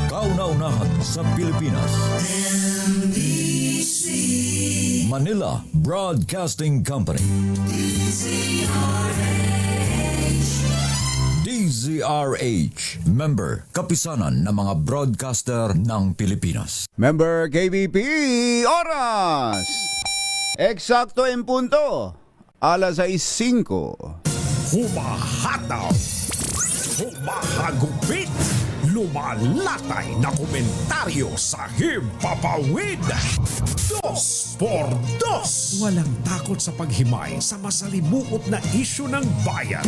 Kauna-unahan sa Pilipinas. Manila Broadcasting Company. DZRH. Member, kapisanan ng mga broadcaster ng Pilipinas. Member KBP, oras! Eksakto en punto. Alas 6:05. Humahataw, humahagupit, lumalatay na komentaryo sa himpapawid. 2 por 2. Walang takot sa paghimay sa masalimuot na isyu ng bayan.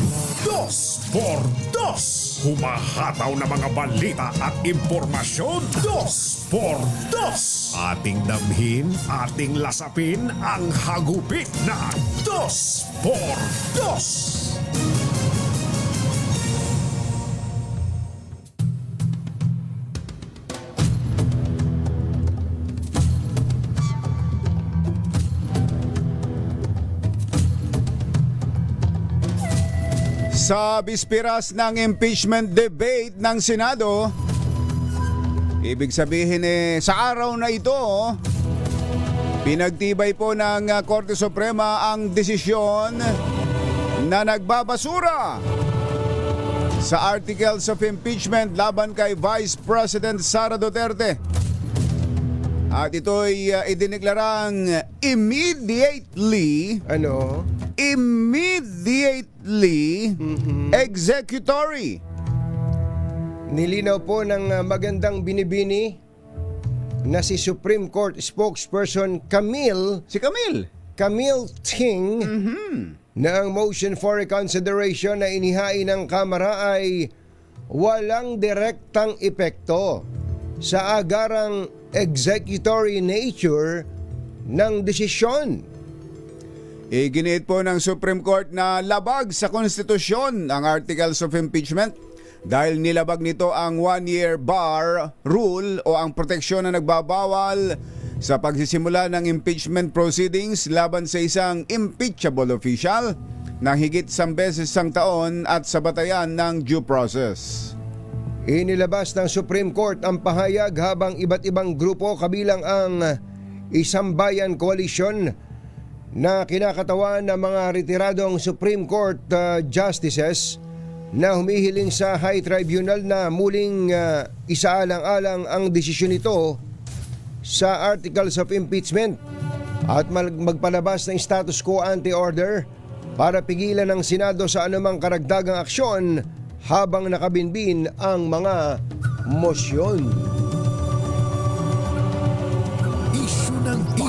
2 por 2. Humahataw na mga balita at impormasyon. 2 por 2. Ating damhin, ating lasapin ang hagupit na 2 por 2. Sa bispiras ng impeachment debate ng Senado, ibig sabihin sa araw na ito, pinagtibay po ng Korte Suprema ang desisyon na nagbabasura sa articles of impeachment laban kay Vice President Sara Duterte. At ito'y idineklarang immediately executory. Nilinaw po ng magandang binibini na si Supreme Court spokesperson Camille Ting na ang motion for reconsideration na inihain ng Kamara ay walang direktang epekto sa agarang executory nature ng desisyon. Iginiit po ng Supreme Court na labag sa konstitusyon ang articles of impeachment dahil nilabag nito ang 1-year bar rule o ang proteksyon na nagbabawal sa pagsisimula ng impeachment proceedings laban sa isang impeachable official na higit 1 beses isang taon at sa batayan ng due process. Inilabas ng Supreme Court ang pahayag habang iba't ibang grupo kabilang ang Isang Bayan Coalition na kinakatawan ng mga retiradong Supreme Court Justices na humihiling sa High Tribunal na muling isaalang-alang ang desisyon nito sa Articles of Impeachment at magpalabas ng status quo ante order para pigilan ng Senado sa anumang karagdagang aksyon habang nakabinbin ang mga mosyon.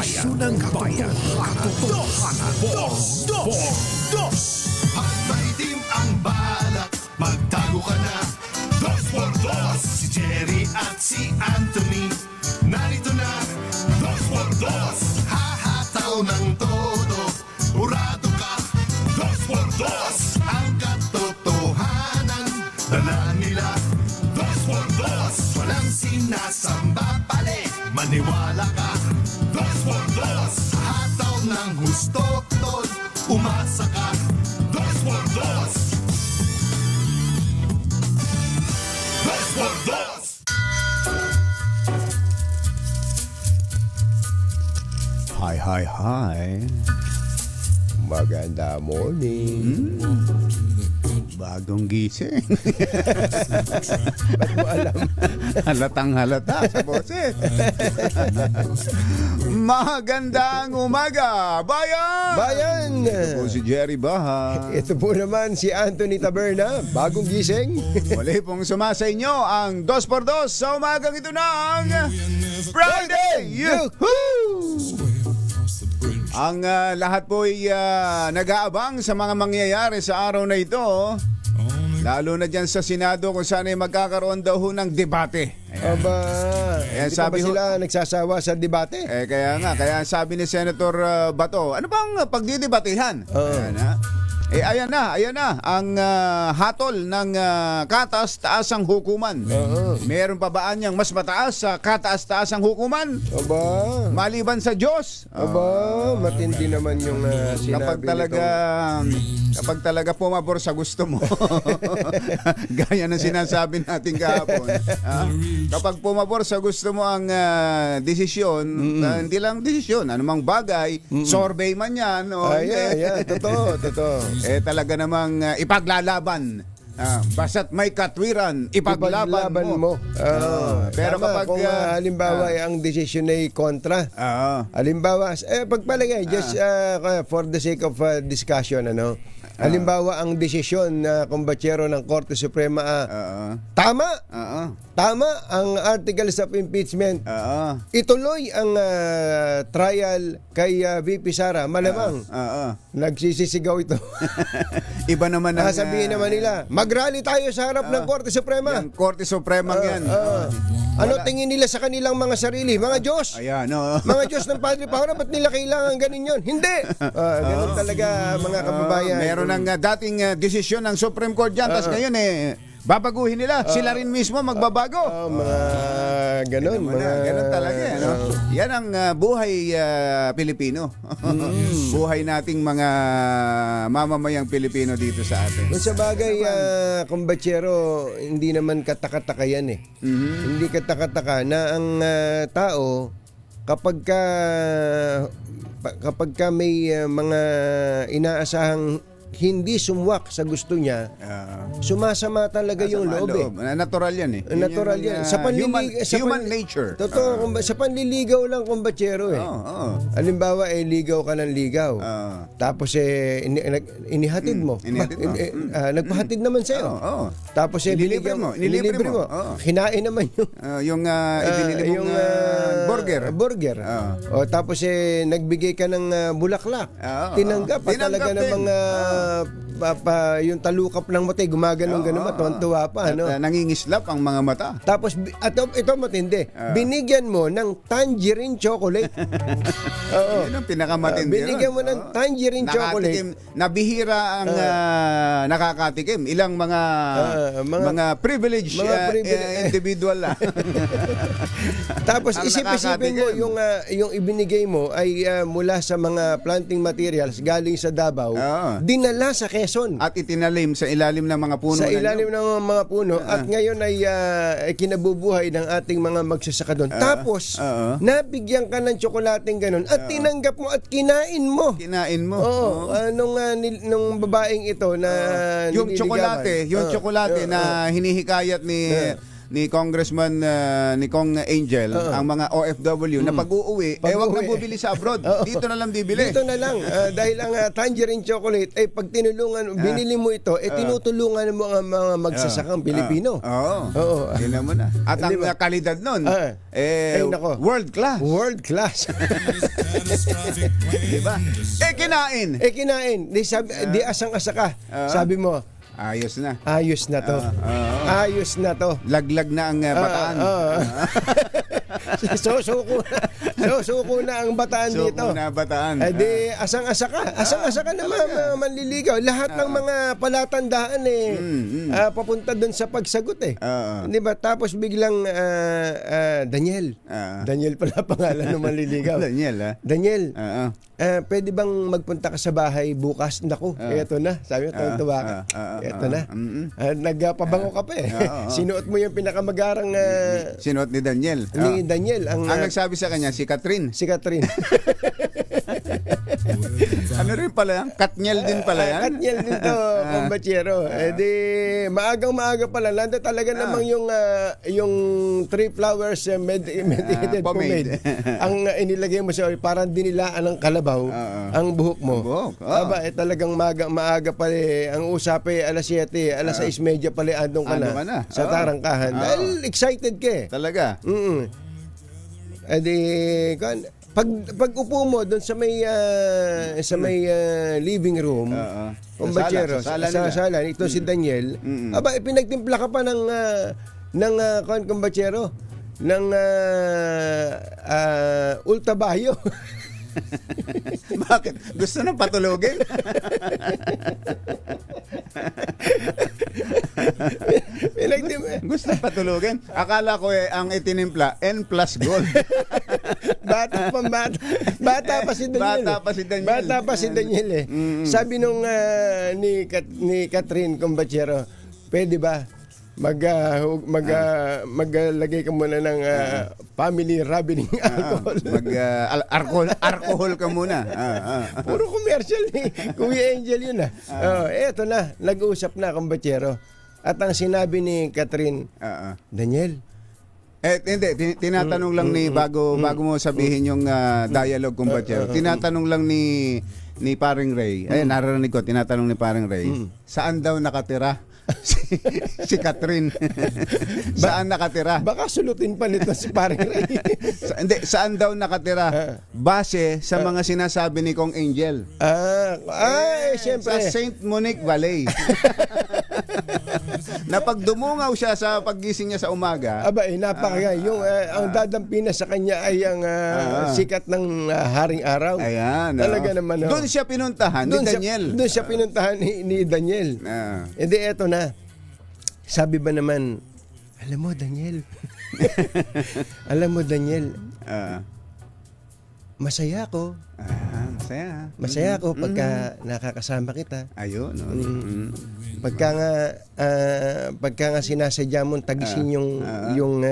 Isyu ng bayan, katotohanan, por 2. Pagmaitim ang balak, magtago ka na. 2 por 2. Si Jerry at si Anthony, narito na. 2 por 2. Hahataw ng todo, urado ka. 2 por 2. Ang katotohanan, dala nila. 2 por 2. Walang sinasamba pali, maniwala ka. 2 por 2. Hataw ng husto, tol, umasa ka. 2 por 2. 2 por 2. Hi. Maganda morning. Bagong gising. Ba't mo alam? Halatang halata sa boses. Magandang umaga, bayan! Bayan! Ito po si Jerry Baha. Ito po naman si Anthony Taberna, bagong gising. Muli pong sumasa inyo ang 2 por 2 sa umagang ito ng Friday! Yuhuu! Ang lahat po ay nag-aabang sa mga mangyayari sa araw na ito. Lalo na dyan sa Senado kung saan ay magkakaroon daw ho ng debate. Aba, hindi pa ba sila nagsasawa sa debate? Kaya sabi ni Senator Bato, ano bang pagdidebatehan? Ayan, ha? Ayan na ang hatol ng kataas-taasang hukuman. Meron pa ba niyang mas mataas sa kataas-taasang hukuman? Aba, Maliban sa Diyos. aba, matindi naman yung sinabi Kapag talaga pumabor sa gusto mo. Gaya ng sinasabi natin kahapon. Kapag pumabor sa gusto mo ang desisyon, hindi lang desisyon, anumang bagay, survey man yan. Ayan, totoo. Talaga namang ipaglalaban. Basta't may katwiran, ipaglaban mo. Pero Tama, kapag kung halimbawa ang desisyon ay kontra. Halimbawa, pagpalagay, just for the sake of discussion, halimbawa ang desisyon na kumbatsero ng Korte Suprema, tama ang articles of impeachment. Ituloy ang trial kay VP Sara. Malamang nagsisisigaw ito. Iba naman ang Sabihin naman nila, mag-rally tayo sa harap ng Korte Suprema. Yung Korte Suprema yan. Ano tingin nila sa kanilang mga sarili? Mga Diyos. Ayan, Mga Diyos ng Padre Paula, ba't nila kailangan ganin yun? Hindi! Ganun talaga mga kababayan. Meron ng dating desisyon ng Supreme Court dyan, tapos ngayon babaguhin nila. Sila rin mismo magbabago. Mga ganun. Ganun talaga. Yan ang buhay Pilipino. Buhay nating mga mamamayang Pilipino dito sa atin. Kung sa bagay, kumbatsero, hindi naman katakataka yan eh. Hindi katakataka na ang tao, kapag ka may mga inaasahang hindi sumwak sa gusto niya, sumasama talaga yung loob. Natural yan eh. Natural yan. Sa human nature. Totoo, sa panliligaw lang kumbatsero eh. Halimbawa, ligaw ka ng ligaw. Tapos inihatid mo. Nagpahatid naman sa'yo. Tapos Nilibre mo. Kinain naman yung ibinili mong burger. Tapos nagbigay ka ng bulaklak. Tinanggap at talaga namang yung talukap ng mata, gumaganon-ganon ba, tuwan-tuwa pa, At nangingislap ang mga mata. Tapos, ito matindi, binigyan mo ng tangerine chocolate. Yun ang pinakamatindi. Binigyan mo ng tangerine chocolate. Nabihira ang nakakatikim. Ilang mga privileged individual lang. Tapos Ang isip-isipin mo nakakatikim. yung ibinigay mo ay mula sa mga planting materials galing sa Davao, dinala sa Quezon. At itinalim sa ilalim ng mga puno. Sa ilalim ng mga puno at ngayon ay kinabubuhay ng ating mga magsasaka doon. Tapos, nabigyan ka ng tsokolating ganun at tinanggap mo at kinain mo. Kinain mo. Nung babaeng ito na Yung nililigawan. tsokolate na hinihikayat ni Congressman ni Kong Angel, ang mga OFW na pag-uuwi, wag na bubili sa abroad. Dito na lang bibili. Dito na lang. Dahil ang tangerine chocolate, pag tinulungan, binili mo ito, tinutulungan mo ang mga magsasakang Pilipino. Oo. Tingnan mo na. At ang kalidad nun, nako. world class. World class. Diba? Kinain. Kinain. Di asang-asa ka. Sabi mo, Ayos na. ayos na to. Ayos na to. Laglag na ang bataan. Suko na ang bataan dito. Suko na bataan. Di asang-asa ka. Asang-asa ka naman manliligaw. Lahat ng mga palatandaan papunta doon sa pagsagot eh. Di ba? Tapos biglang Daniel. Daniel pala pangalan ng manliligaw. Daniel. Pwede bang magpunta ka sa bahay bukas? Naku, eto na. Sabi ko, tuwa ka. Eto na. Nagpabango ka pa eh. Sinuot mo yung pinakamagarang Sinuot ni Daniel. ni Daniel. Ang nagsabi sa kanya, si Catherine. si Catherine. Ano rin pala yan? Katniel din pala yan? Katniel din to, kumbatsero. Di, maaga pala. Lando talaga namang yung three flowers medicated pomade. Ang inilagay mo sa parang dinilaan ng kalabaw ang buhok mo. Aba, talagang maaga pala ang usap alas 7, alas 6:30 pala andong ka na sa tarangkahan. Dahil excited ka eh. Talaga? Di, pag upo mo doon sa may living room, kumbatsero, sa sala, ito si Daniel, aba, pinagtimpla ka pa ng kumbatsero, ng Ultabayo. Bakit? Gusto na patulogin? Gusto na patulogin? Akala ko ang itinimpla, N plus gold. Bata pa si Daniel. Bata pa si Daniel. Bata pa si Daniel eh. Sabi nung ni Catherine Combachero, pwede ba maglagay ka muna ng family ravening alcohol. Alcohol ka muna. Puro commercial ni Kuya Angel yun ah. Eto na, nag-uusap na Combachero. At ang sinabi ni Catherine, Daniel, hindi, tinatanong lang ni bago mo sabihin yung dialogue kumbatsero. Tinatanong lang ni Paring Ray. Ayun, naririnig ko, tinatanong ni Paring Ray. Saan daw nakatira si Catherine? Saan nakatira? baka sulutin pa nito si Paring Ray. Saan daw nakatira? Base sa mga sinasabi ni Kong Angel. Siyempre. Sa St. Monique Valley. Na pag dumungaw siya sa paggising niya sa umaga, Yung ang dadampi na sa kanya ay ang sikat ng haring araw. Ayan. Talaga naman. Doon siya pinuntahan ni Daniel. Doon siya pinuntahan ni Daniel. Hindi, eto na. Sabi ba naman, alam mo Daniel, masaya ako. Masaya. Masaya ako pagka nakakasama kita. Ayun. Pagka nga sinasadya mong tagisin yung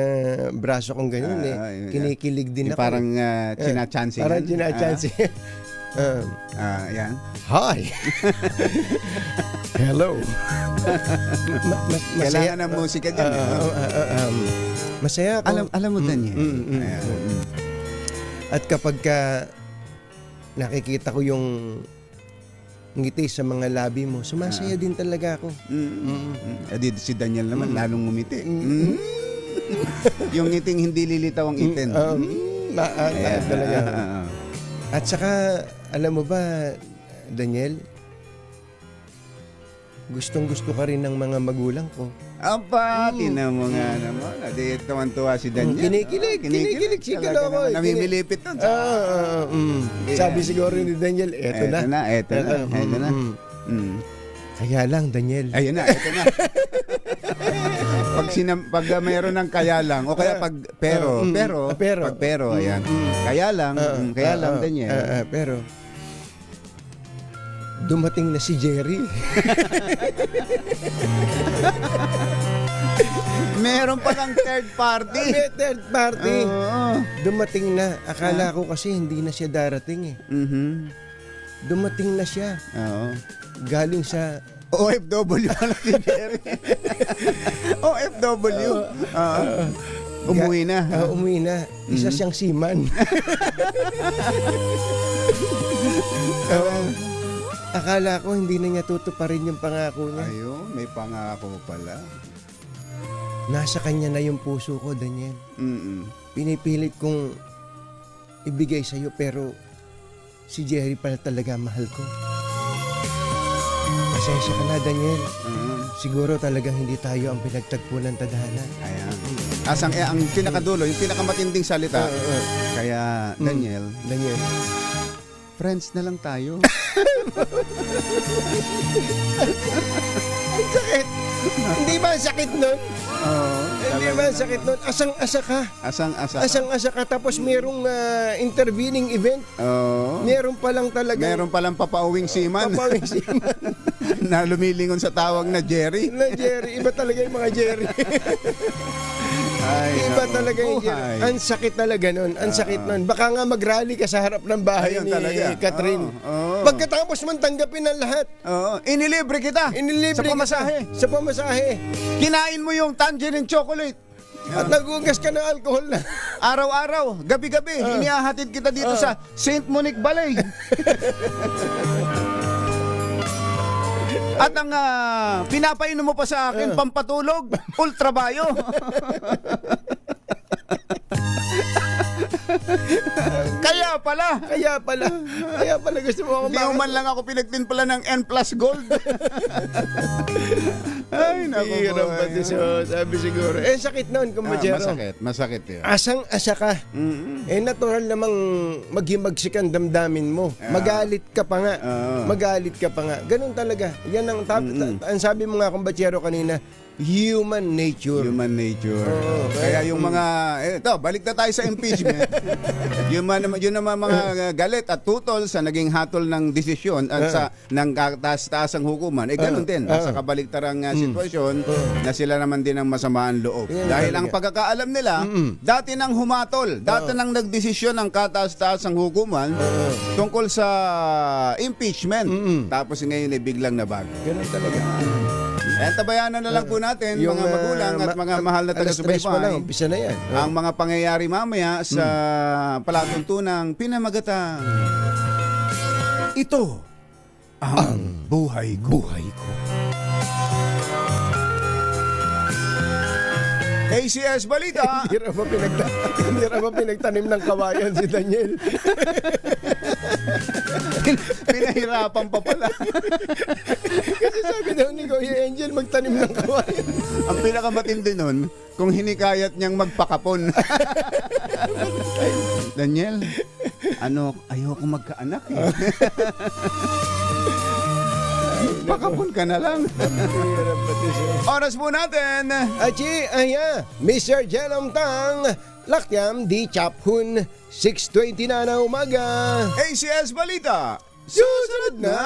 braso kong ganyan kinikilig din ako. Parang chinachansingan. Parang chinachansingan. Yan. Hi. Hello. Kailangan ng musika dyan. Masaya ako. Alam mo, Daniel. At kapag nakikita ko yung ngiti sa mga labi mo, sumasaya din talaga ako. Si Daniel naman, lalong ngumiti. Yung ngiting hindi lilitaw ang itin. Talaga. At saka, alam mo ba, Daniel, gustong-gusto ka rin ng mga magulang ko. Aba, tinan mo nga naman. Di tuwan-tuwa si Daniel. Kinikilig si Kaloko. Namimilipit nun. Sabi siguro ni Daniel, eto na. Eto na. Kaya lang, Daniel. Ayun na, eto na. Pag mayroon ng kaya lang, o kaya pag pero, ayan. Kaya lang, Daniel. Pero, dumating na si Jerry. Meron pa ng third party. May third party. Dumating na. Akala ko kasi hindi na siya darating eh. Dumating na siya. Galing sa OFW pala si Jerry. OFW. Umuwi na. Umuwi na. Isa siyang seaman. Akala ko hindi na niya tutuparin yung pangako niya. Ayun, may pangako pala. Nasa kanya na yung puso ko, Daniel. Pinipilit kong ibigay sa'yo pero si Jerry pala talaga mahal ko. Pasensya ka na, Daniel. Siguro talagang hindi tayo ang pinagtagpo ng tadhana. Ayan. Ang pinakadulo, yung pinakamatinding salita. Kaya, Daniel, friends na lang tayo. Ang sakit. Hindi ba ang sakit nun? Hindi ba ang sakit nun? Asang-asa ka. Asang-asa ka tapos merong intervening event. Meron pa lang talaga. Meron palang papauwing seaman. Na lumilingon sa tawag na Jerry. Iba talaga yung mga Jerry. Iba talaga yung Jerry. Ang sakit talaga nun. Ang sakit nun. Baka nga mag-rally ka sa harap ng bahay ni Catherine. Pagkatapos man tanggapin ang lahat. Inilibre kita. Sa pamasahe. Kinain mo yung tangerine chocolate. At nagugas ka ng alcohol na. Araw-araw, gabi-gabi, inihahatid kita dito sa St. Monique Valley. At ang pinapainom mo pa sa akin, pampatulog, ultrabayo. Kaya pala gusto mo ako. Hindi man lang ako pinagtimpla ng N plus gold. Ay, naku Hirap po. pati sabi siguro. Sakit noon, kumbachero. Masakit yun. Asang-asa ka. Natural namang maghimagsik ang damdamin mo. Magalit ka pa nga. Magalit ka pa nga. Ganun talaga. Yan ang sabi mo nga, kumbachero, kanina, human nature. Human nature. Oo, Kaya yung mga, balik na tayo sa impeachment. yun naman mga galit at tutol sa naging hatol ng desisyon at sa ng kataas-taasang hukuman, ganun din. Sa kabaliktarang sitwasyon na sila naman din ang masamaan loob. Yan Dahil talaga. ang pagkakaalam nila, dati nang humatol, dati nang nagdesisyon ng kataas-taasang hukuman tungkol sa impeachment. Tapos ngayon ay biglang nabago. Ganun talaga. Tabayanan na lang po natin, mga magulang at mga mahal na alas 3 pa lang, taga-subaybay, umpisa na yan. ang mga pangyayari mamaya sa palatuntunang pinamagatang. Ito ang buhay ko. ACS Balita. Hindi raw ba pinagtanim ng kawayan si Daniel? Pinahirapan pa pala. Kasi sabi daw ni Kuya Angel, magtanim ng kawayan. Ang pinakamatindi nun, kung hinikayat niyang magpakapon. Daniel, ayoko magkaanak eh. Pakapon ka na lang. Oras po natin. Achi, Mr. Jelom Tang, Lakyam di Chaphun, 6:20 na umaga. ACS Balita. Susunod na.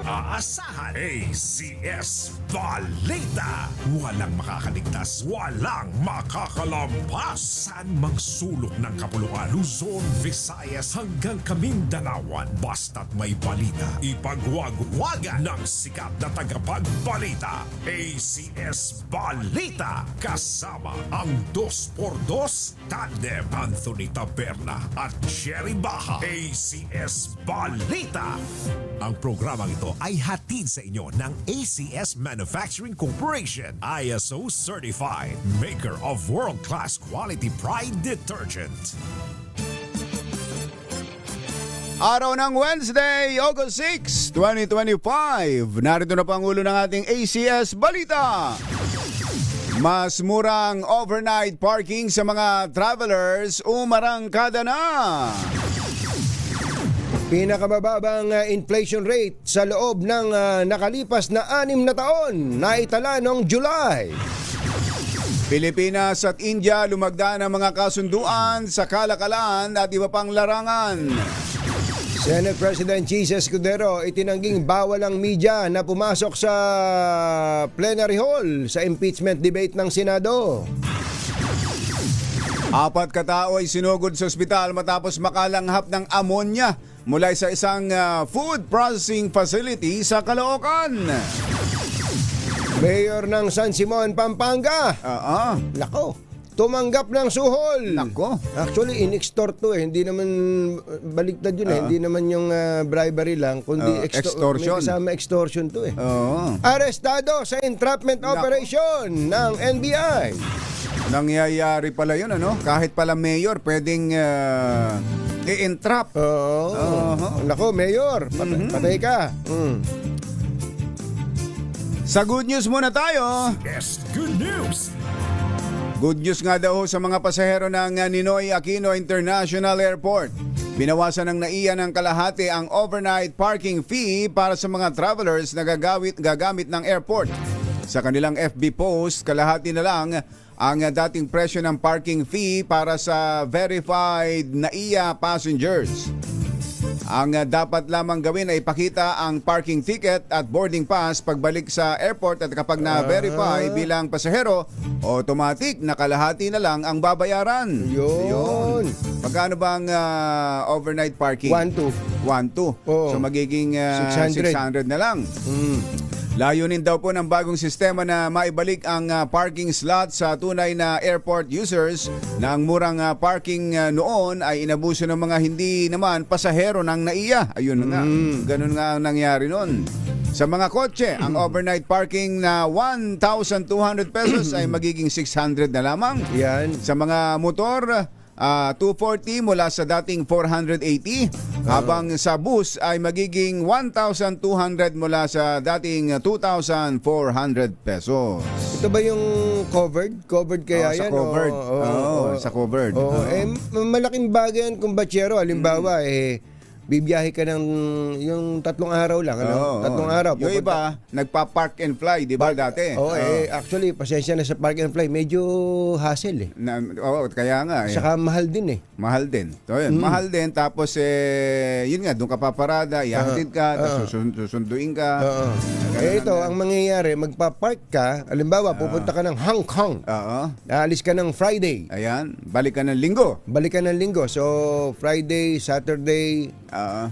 Aasahan ACS Balita. Walang makakaligtas, walang makakalampas. Saan mang sulok ng kapuluan, Luzon, Visayas hanggang Kamindanawan. Basta't may balita, ipagwagwagan ng sikat na tagapagbalita. ACS Balita. Kasama ang 2x2 tandem Anthony Taberna at Cherry Baja. ACS Balita. Ang programang ito ay hatid sa inyo ng ACS Manufacturing Corporation, ISO certified, maker of world-class quality Pride detergent. Araw ng Wednesday, August 6, 2025. Narito na po ang ulo ng ating ACS Balita. Mas murang overnight parking sa mga travelers, umarangkada na. Pinakamababang inflation rate sa loob ng nakalipas na 6 na taon na itala noong July. Pilipinas at India lumagda ng mga kasunduan sa kalakalan at iba pang larangan. Senate President Jesus Escudero itinangging bawal ang media na pumasok sa plenary hall sa impeachment debate ng Senado. 4 katao ay sinugod sa ospital matapos makalanghap ng ammonia mula sa isang food processing facility sa Caloocan. Mayor ng San Simon, Pampanga. Nako, tumanggap ng suhol. Nako. Actually, in-extort to hindi naman baliktad yun Hindi naman yung bribery lang, kundi extortion. May kasama extortion to Oo. Arestado sa entrapment operation ng NBI. Nangyayari pala yun, ano? Kahit pala mayor, pwedeng i-entrap. Oo. Nako, Mayor, patay ka. Sa good news muna tayo. Yes, good news! Good news nga daw sa mga pasahero ng Ninoy Aquino International Airport. Binawasan ng NAIA ng kalahati ang overnight parking fee para sa mga travelers na gagamit ng airport. Sa kanilang FB post, kalahati na lang ang dating presyo ng parking fee para sa verified NAIA passengers. Ang dapat lamang gawin ay ipakita ang parking ticket at boarding pass pagbalik sa airport at kapag na-verify bilang pasahero, automatic na kalahati na lang ang babayaran. Yun. Magkano ba ang overnight parking? 1-2. 1-2. Oo. So magiging 600 na lang. Layunin daw po ng bagong sistema na maibalik ang parking slot sa tunay na airport users na ang murang parking noon ay inabuso ng mga hindi naman pasahero ng NAIA. Ayun nga, ganun nga ang nangyari noon. Sa mga kotse, ang overnight parking na 1,200 pesos ay magiging 600 na lamang. Yan. Sa mga motor, 240 mula sa dating 480, habang sa bus ay magiging 1,200 mula sa dating 2,400 pesos. Ito ba yung covered? Covered kaya Sa yan? covered. Oo, Sa covered. Oo, malaking bagay yan kung batsero. Halimbawa, bibiyahe ka ng yung 3 araw lang. Oo, 3 araw. Yung iba, nagpa-park and fly, di ba dati? Oo, actually, pasensya na sa park and fly. Medyo hassle eh. Kaya nga. Saka mahal din eh. Mahal din. So, yun, mahal din. Tapos, yun nga, doon ka paparada, ihahatid ka, tapos susunduin ka. Oo. Ito, ang mangyayari, magpa-park ka. Halimbawa, pupunta ka ng Hong Kong. Oo. Aalis ka ng Friday. Ayan, balik ka ng linggo. Balik ka ng linggo. So, Friday, Saturday, Oo.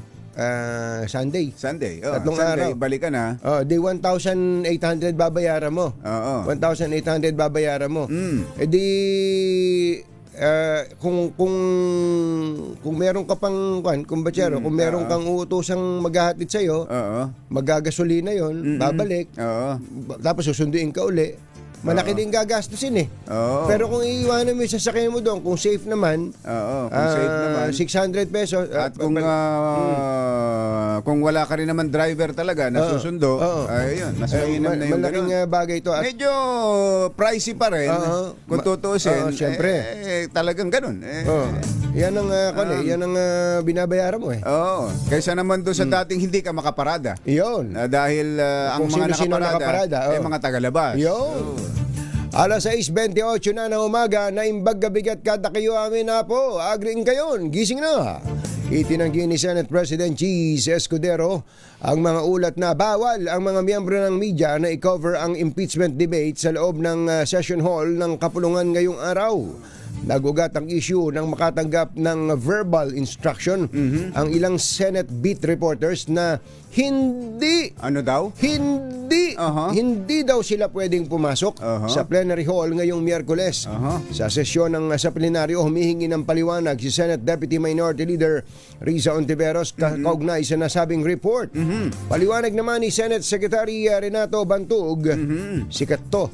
Sunday. Sunday. Oh, Tatlong Sunday, araw. balik ka na. Di 1,800 babayaran mo. Oo. 1,800 babayaran mo. Di kung meron ka pang kung batsero, kung meron kang uutosang maghahatid sa iyo, Oo. magagasolina 'yon, babalik. Oo. Tapos susunduin ka uli. Malaki din gagastusin eh. Oo. Pero kung iiwanan mo yung sasakyan mo doon, kung safe naman, Oo, kung safe naman. 600 pesos. At kung wala ka rin naman driver talaga na susundo, ayun, mas mainam na yung malaking ganun. bagay ito. At Medyo pricey pa rin. Kung tutuusin, syempre. Talagang ganun. yan ang yan ang binabayaran mo eh. Oo. Kaysa naman doon sa dating hindi ka makaparada. Iyon. Dahil ang Kung mga sino-sino nakaparada, nakaparada, mga tagalabas. Iyon. Alas 6:28 na ng umaga, naimbag gabigat kada kayo amin na po. Agring kayon, gising na. Itinanggi ni Senate President Cheese Escudero ang mga ulat na bawal ang mga miyembro ng media na i-cover ang impeachment debate sa loob ng session hall ng kapulungan ngayong araw. Nagugat ang issue ng makatanggap ng verbal instruction ang ilang Senate beat reporters na hindi Ano daw? hindi daw sila pwedeng pumasok sa plenary hall ngayong Miyerkules. Sa sesyon ng sa plenaryo, humihingi ng paliwanag si Senate Deputy Minority Leader Risa Ontiveros kaugnay sa nasabing report. Paliwanag naman ni Senate Secretary Renato Bantug, sikat to.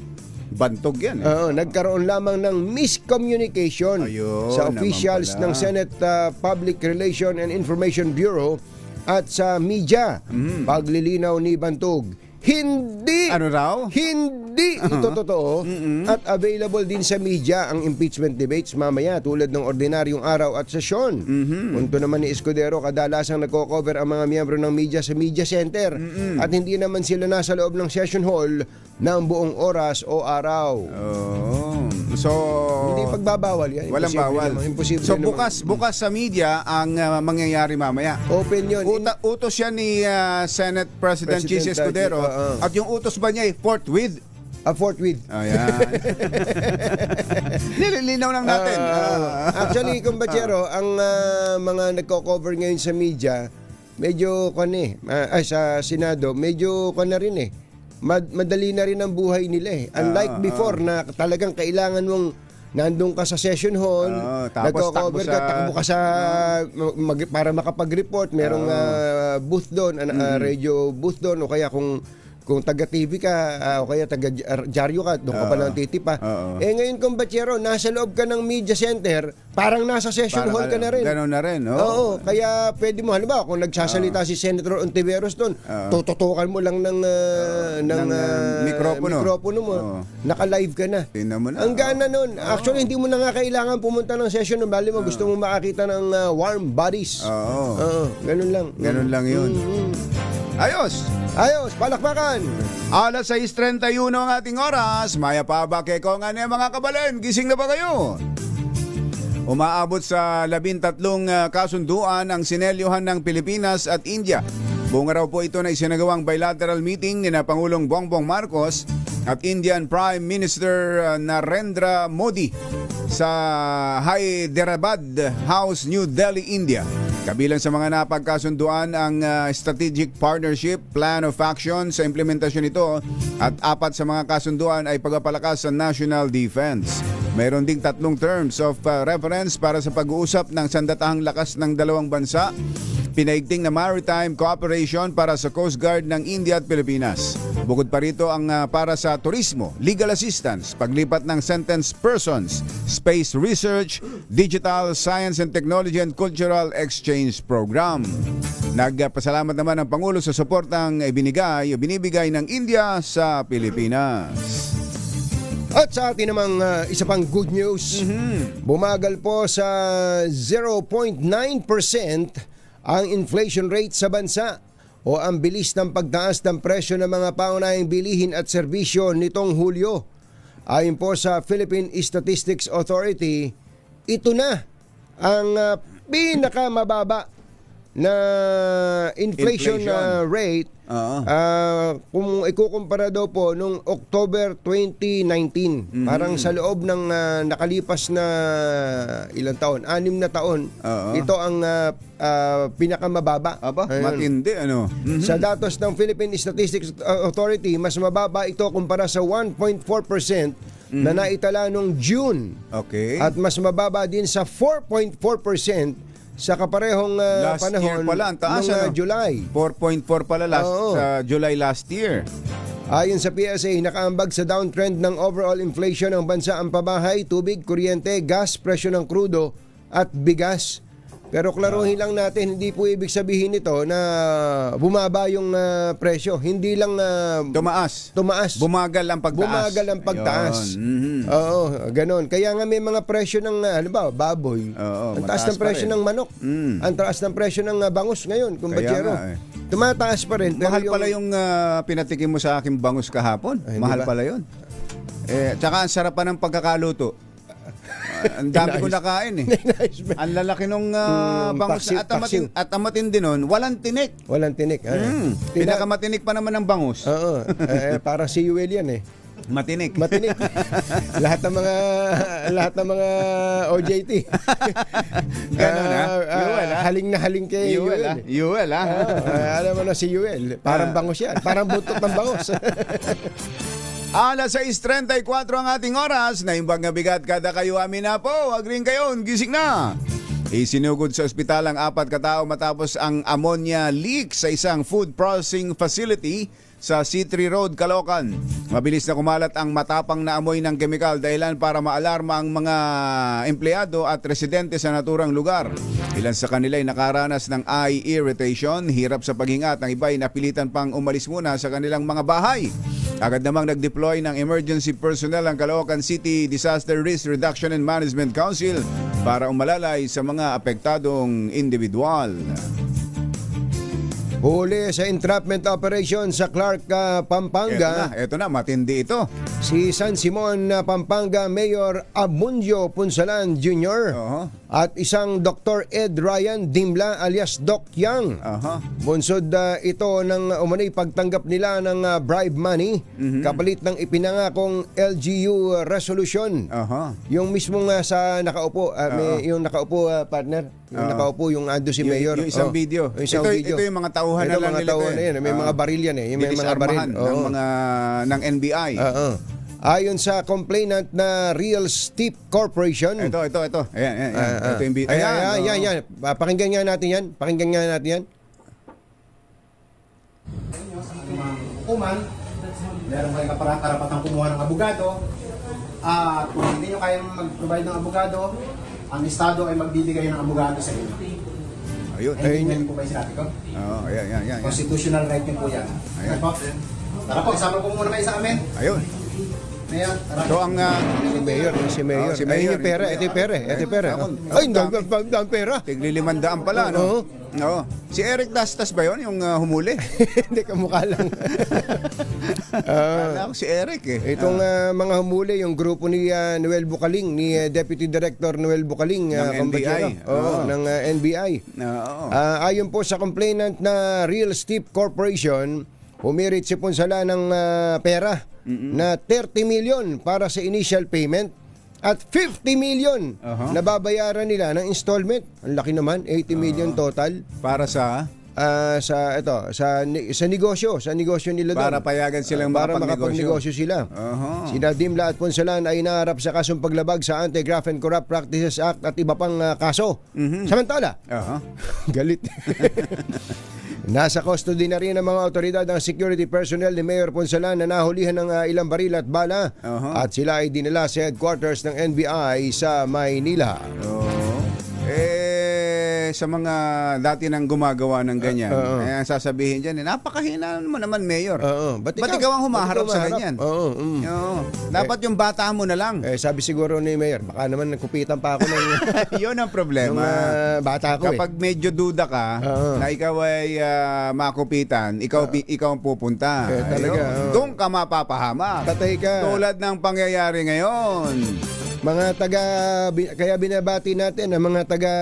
Bantog yan. Nagkaroon lamang ng miscommunication Ayun, sa naman officials pala. ng Senate Public Relation and Information Bureau at sa media. Paglilinaw ni Bantog, hindi Ano raw? hindi ito totoo at available din sa media ang impeachment debates mamaya tulad ng ordinaryong araw at sesyon. Punto naman ni Escudero, kadalasang nagko-cover ang mga miyembro ng media sa media center at hindi naman sila nasa loob ng session hall ng buong oras o araw. So, Hindi pagbabawal yan. walang Imposible bawal. naman, imposible So, naman. bukas sa media ang mangyayari mamaya. Open yun. Utos yan ni Senate President Cheese Escudero. At yung utos ba niya ay forthwith? Forthwith. Ayan. Nililinaw lang natin. Actually, kumbachero, ang mga nagko-cover ngayon sa media, medyo sa Senado, medyo na rin eh. Madali na rin ang buhay nila eh. Unlike before na talagang kailangan mong nandun ka sa session hall, tapos nagko-cover ka, takbo ka sa para makapag-report, merong booth doon, radio booth doon, o kaya kung taga-TV ka, o kaya taga-dyaryo ka, doon ka pa lang titipa. Ngayon kung batyero, nasa loob ka ng media center, parang nasa session hall ka na rin. Gano'n na rin. Oo, kaya pwede mo, halimbawa, kung nagsasalita si Senator Ontiveros doon, tututukan mo lang ng mikropono mo. Naka-live ka na. Tingnan mo na. Ang gana nun. Actually, hindi mo na nga kailangan pumunta ng session ng bali mo. Gusto mo makakita ng warm bodies. Oo, ganun lang. Ganun lang yun. Ayos! Palakpakan! Alas 6:31 ang ating oras. Maya pa ba kay Kongan mga kabalem? Gising na ba kayo? Umaabot sa 13 kasunduan ang sinelyohan ng Pilipinas at India. Buong araw po ito na isinagawang bilateral meeting ni Pangulong Bongbong Marcos at Indian Prime Minister Narendra Modi sa Hyderabad House, New Delhi, India. Kabilang sa mga napagkasunduan ang Strategic Partnership Plan of Action sa implementasyon nito at 4 sa mga kasunduan ay pagpapalakas sa national defense. Mayroon ding 3 terms of reference para sa pag-uusap ng sandatahang lakas ng dalawang bansa pinaigting na maritime cooperation para sa Coast Guard ng India at Pilipinas. Bukod pa rito ang para sa turismo, legal assistance, paglipat ng sentenced persons, space research, digital, science and technology and cultural exchange program. Nagpasalamat naman ang Pangulo sa suportang binibigay ng India sa Pilipinas. At sa atin namang isa pang good news, bumagal po sa 0.9% ang inflation rate sa bansa o ang bilis ng pagtaas ng presyo ng mga pangunahing bilihin at serbisyo nitong Hulyo. Ayon po sa Philippine Statistics Authority, ito na ang pinakamababa na inflation rate kung ikukumpara daw po nung October 2019. Parang sa loob ng nakalipas na ilang taon, 6 na taon, ito ang pinakamababa. Matindi ano. Sa datos ng Philippine Statistics Authority, mas mababa ito kumpara sa 1.4% na naitala nung June. Okay. At mas mababa din sa 4.4% sa kaparehong Last year panahon pala, ang taas, ng ano? July. 4.4 pala sa July last year. Ayon sa PSA, nakaambag sa downtrend ng overall inflation ng bansa ang pabahay, tubig, kuryente, gas, presyo ng krudo at bigas. Pero klaruhin lang natin, hindi po ibig sabihin nito na bumaba yung presyo. Hindi lang Tumaas. Bumagal ang pagtaas. Bumagal ang pagtaas. Yun. Oo, ganun. Kaya nga may mga presyo ng baboy. Ang taas ng mataas pa presyo rin. ng manok. Ang taas ng presyo ng bangus ngayon, kung Kaya bagyero. nga, Tumataas pa rin. Pero Mahal pala yung pinatikim mo sa aking bangus kahapon. Ay, Mahal di ba? pala yun. Tsaka ang sarap pa ng pagkakaluto. Ang dami ko nakain eh. Ang lalaki nung bangus paksiw. at ang matindi nun, walang tinik. Walang tinik. Pinakamatinik pa naman ng bangus. Oo. Parang si Yuel yan eh. Matinik. Matinik. lahat ng mga OJT. Ganun, ha? Yuel, ha? Haling na haling kay Yuel. Yuel, ha? Alam mo na si Yuel. Parang bangus yan. Parang buntot ng bangus. Alas 6:34 ang ating oras. Naimbag na bigat kada kayo amin na po. Wag rin kayo, gising na. Isinugod sa ospital ang 4 katao matapos ang ammonia leak sa isang food processing facility sa C3 Road, Caloocan. Mabilis na kumalat ang matapang na amoy ng kemikal dahilan para maalarma ang mga empleyado at residente sa naturang lugar. Ilan sa kanila ay nakaranas ng eye irritation, hirap sa paghinga at ang iba ay napilitan pang umalis muna sa kanilang mga bahay. Agad namang nag-deploy ng emergency personnel ang Caloocan City Disaster Risk Reduction and Management Council para umalalay sa mga apektadong individual. Huli sa entrapment operation sa Clark, Pampanga. Ito na, matindi ito. Si San Simon, Pampanga Mayor Abundio Punsalan Jr. At isang Dr. Ed Ryan Dimla alias Doc Yang. Bunsod ito ng umanay pagtanggap nila ng bribe money kapalit ng ipinangakong LGU resolution. Yung mismong sa nakaupo, yung nakaupo partner, yung nakaupo yung ando si Mayor. Yung isang video. Yung isang video. Ito yung mga tauhan na lang nila. May mga baril yan eh. Yung may mga baril ng NBI. Ayon sa complainant na Real Steep Corporation. Ito. Ayan. Ito yung video. Ayan. Pakinggan nga natin yan. Hukuman, meron kayong karapatang kumuha ng abogado. At kung hindi nyo kayang mag-provide ng abogado, ang Estado ay magbibigay ng abogado sa inyo. Ayun. Ayun po ba yung sinabi ko? Ayan. Constitutional right nyo po yan. Ayan. Tara po, sama po muna kayo sa amin. Ayun. Mayor, tara. Ito ang Si Mayor. si Mayor. Ayun yung pera. Ito yung pera. Ay, ang pera. Tigli-500 pala, no? Oo. Si Eric Dastas ba yun, yung humuli? Hindi ka mukha lang. Kala ko si Eric eh. Itong mga humuli, yung grupo ni Noel Bucaling, ni Deputy Director Noel Bucaling, Ng kumbaga, NBI. ng NBI. Oo. Ayon po sa complainant na Real Steep Corporation, humirit si Punsala ng pera na 30 million para sa initial payment at 50 million na babayaran nila ng installment. Ang laki naman, 80 million total. Para sa sa negosyo nila doon. Para payagan silang para makapagnegosyo. makapagnegosyo sila. Aha. Sina Dimla at Ponsalan ay naharap sa kasong paglabag sa Anti-Graft and Corrupt Practices Act at iba pang kaso. Samantala, Aha. galit. Nasa custody na rin ng mga otoridad ang security personnel ni Mayor Ponsalan na nahulihan ng ilang baril at bala. Aha. At sila ay dinala sa headquarters ng NBI sa Maynila. Sa mga dati nang gumagawa ng ganyan, ang sasabihin dyan, napakahina mo naman, Mayor. Ba't ikaw ang humaharap sa ganyan? Oo. Dapat yung bata mo na lang. Sabi siguro ni Mayor, baka naman nagkupitan pa ako ng Yun ang problema. bata ko Kapag medyo duda ka na ikaw ay makupitan, ikaw ang pupunta. Talaga. Ayun. Doon ka mapapahamak. Patay ka. Tulad ng pangyayari ngayon. Kaya binabati natin ang mga taga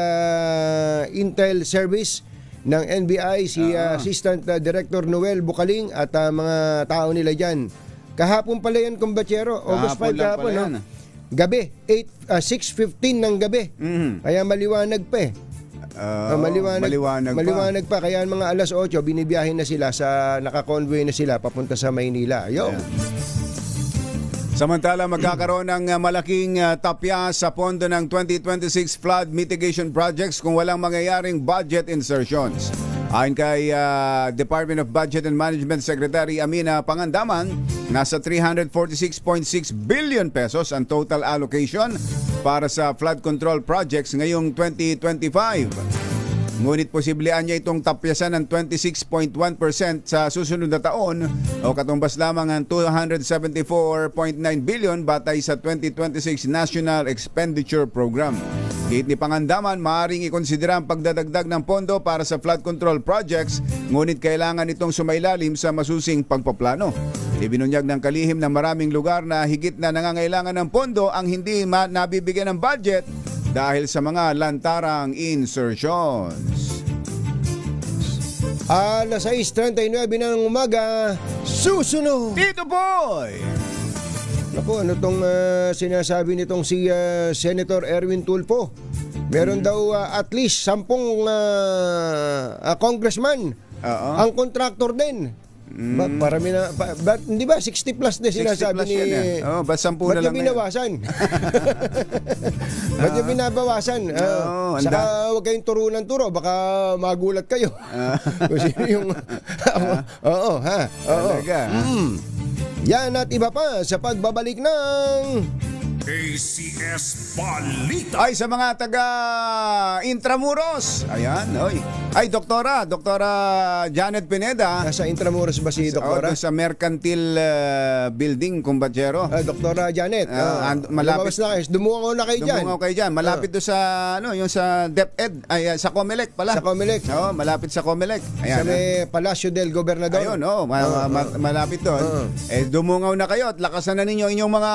Intel Service ng NBI, si Assistant Director Noel Bukaling at mga tao nila dyan. Kahapon pala yan, kumbatsero. August 5 kahapon, no? Gabi, 6:15 ng gabi. Kaya maliwanag pa eh. Maliwanag pa. Kaya mga alas 8, binibiyahin na sila, naka-convoy na sila papunta sa Maynila. Yo. Samantala, magkakaroon ng malaking tapya sa pondo ng 2026 flood mitigation projects kung walang mangyayaring budget insertions. Ayon kay Department of Budget and Management Secretary Amina Pangandaman, nasa 346.6 billion pesos ang total allocation para sa flood control projects ngayong 2025. Ngunit posibleng niya itong tapyasan ng 26.1% sa susunod na taon o katumbas lamang ang 274.9 billion batay sa 2026 National Expenditure Program. Gate ni Pangandaman, maaaring ikonsidera ang pagdadagdag ng pondo para sa flood control projects, ngunit kailangan itong sumailalim sa masusing pagpaplano. Ibinunyag ng kalihim ng maraming lugar na higit na nangangailangan ng pondo ang hindi nabibigyan ng budget dahil sa mga lantarang insertions. Alas 6:39 ng umaga, susunod! Tito Boy! Naku, ano tong sinasabi nitong si Senator Erwin Tulfo? Meron daw at least 10 congressman ang contractor din. Parami na, hindi ba 60 plus na sinasabi 60 plus ni... yan, ba't 10 na lang binawasan? Ba't yung binabawasan? Saka huwag kayong turo, baka magulat kayo. Kung sino yung... Talaga. Yan at iba pa sa pagbabalik ng... ACS Balita. Ay, sa mga taga Intramuros. Ayan, oy. Ay, Doktora Janet Pineda. Nasa Intramuros ba si Doktora? Sa Mercantil Building, Kumbatsero. Doktora Janet. Malapit na kayo. Dumungaw na kayo dyan. Dumungaw kayo dyan. Malapit doon sa, yung sa DepEd. Ay, sa Comelec pala. Sa Comelec. Oo, malapit sa Comelec. Ayan. Sa may Palacio del Gobernador. Ayun, malapit doon. Dumungaw na kayo at lakasan na ninyo inyong mga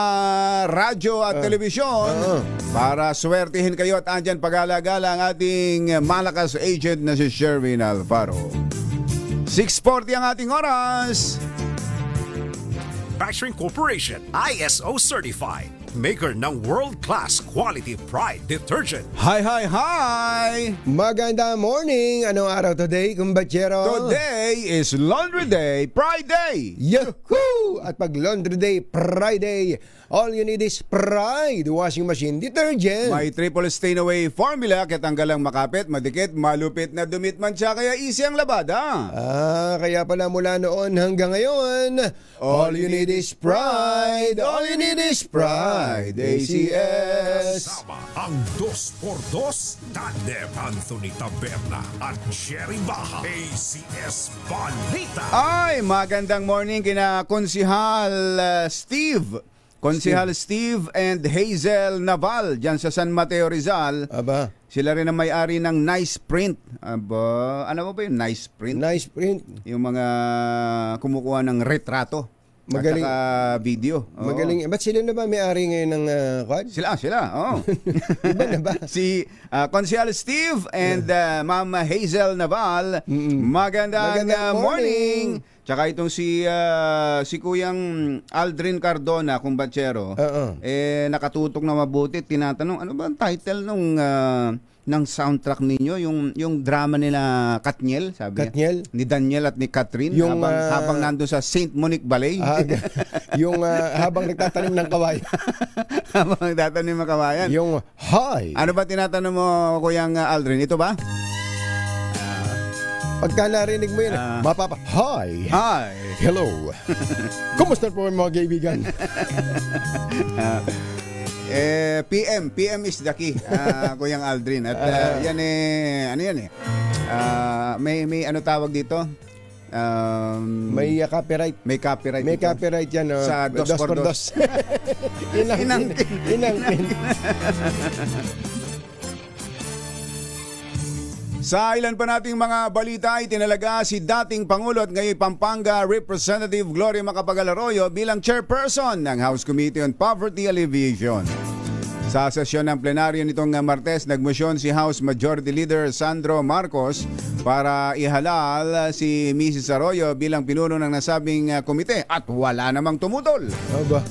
radyo at telebisyon para swertihin kayo at andyan pag-alagala ang ating malakas agent na si Sherwin Alfaro. 6:40 ang ating oras. Manufacturing Corporation, ISO certified. Maker ng world-class quality Pride detergent. Hi! Maganda morning. Anong araw today, kumbatsero? Today is Laundry Day, Pride Day. Yahoo! At pag Laundry Day, Friday, all you need is Pride washing machine detergent. May triple stain away formula, katanggalang makapit, madikit, malupit na dumit man siya, kaya easy ang labada. Kaya pala mula noon hanggang ngayon, all you need is Pride. All you need is Pride. ACS. Sama ang 2x2 Tandem Anthony Taberna at Jerry Baja. ACS Balita. Ay, magandang morning kina Konsihal Steve. Konsihal Steve and Hazel Naval dyan sa San Mateo Rizal. Aba, Sila rin ang may-ari ng Nice Print. Aba, ano ba yung Nice Print? nice print. Yung mga kumukuha ng retrato. Magaling. At saka video. Oo. Magaling. Ba't sila na ba may-ari ngayon ng quad? Sila. Oo. Iba na ba? Si Konsihal Steve and Ma'am Hazel Naval. Magandang morning. Tsaka itong si Kuyang Aldrin Cardona, kumbatsero, nakatutok na mabuti. Tinatanong, ano ba ang title nung ng soundtrack ninyo, yung drama nila Katniel, sabi niya. Katniel? Ni Daniel at ni Catherine Yung, habang nandun sa St. Monique Ballet. Yung habang nagtatanim ng kawayan. Habang nagtatanim ng kawayan. Yung hi. Ano ba tinatanong mo, Kuyang Aldrin? Ito ba? Pagka narinig mo yun, mapapa, hi. Hi! Hello. Kumusta po mga kaibigan? PM is the key, Kuyang Aldrin. At yan ano yan may ano tawag dito? May copyright. May copyright. May ito. copyright yan. Sa dos por dos. Inangkin. Sa ilan pa nating mga balita ay tinalaga si dating Pangulo at ngayon Pampanga Representative Gloria Macapagal Arroyo bilang chairperson ng House Committee on Poverty Alleviation. Sa sesyon ng plenaryo nitong Martes, nagmosyon si House Majority Leader Sandro Marcos para ihalal si Mrs. Arroyo bilang pinuno ng nasabing komite at wala namang tumutol. Aba.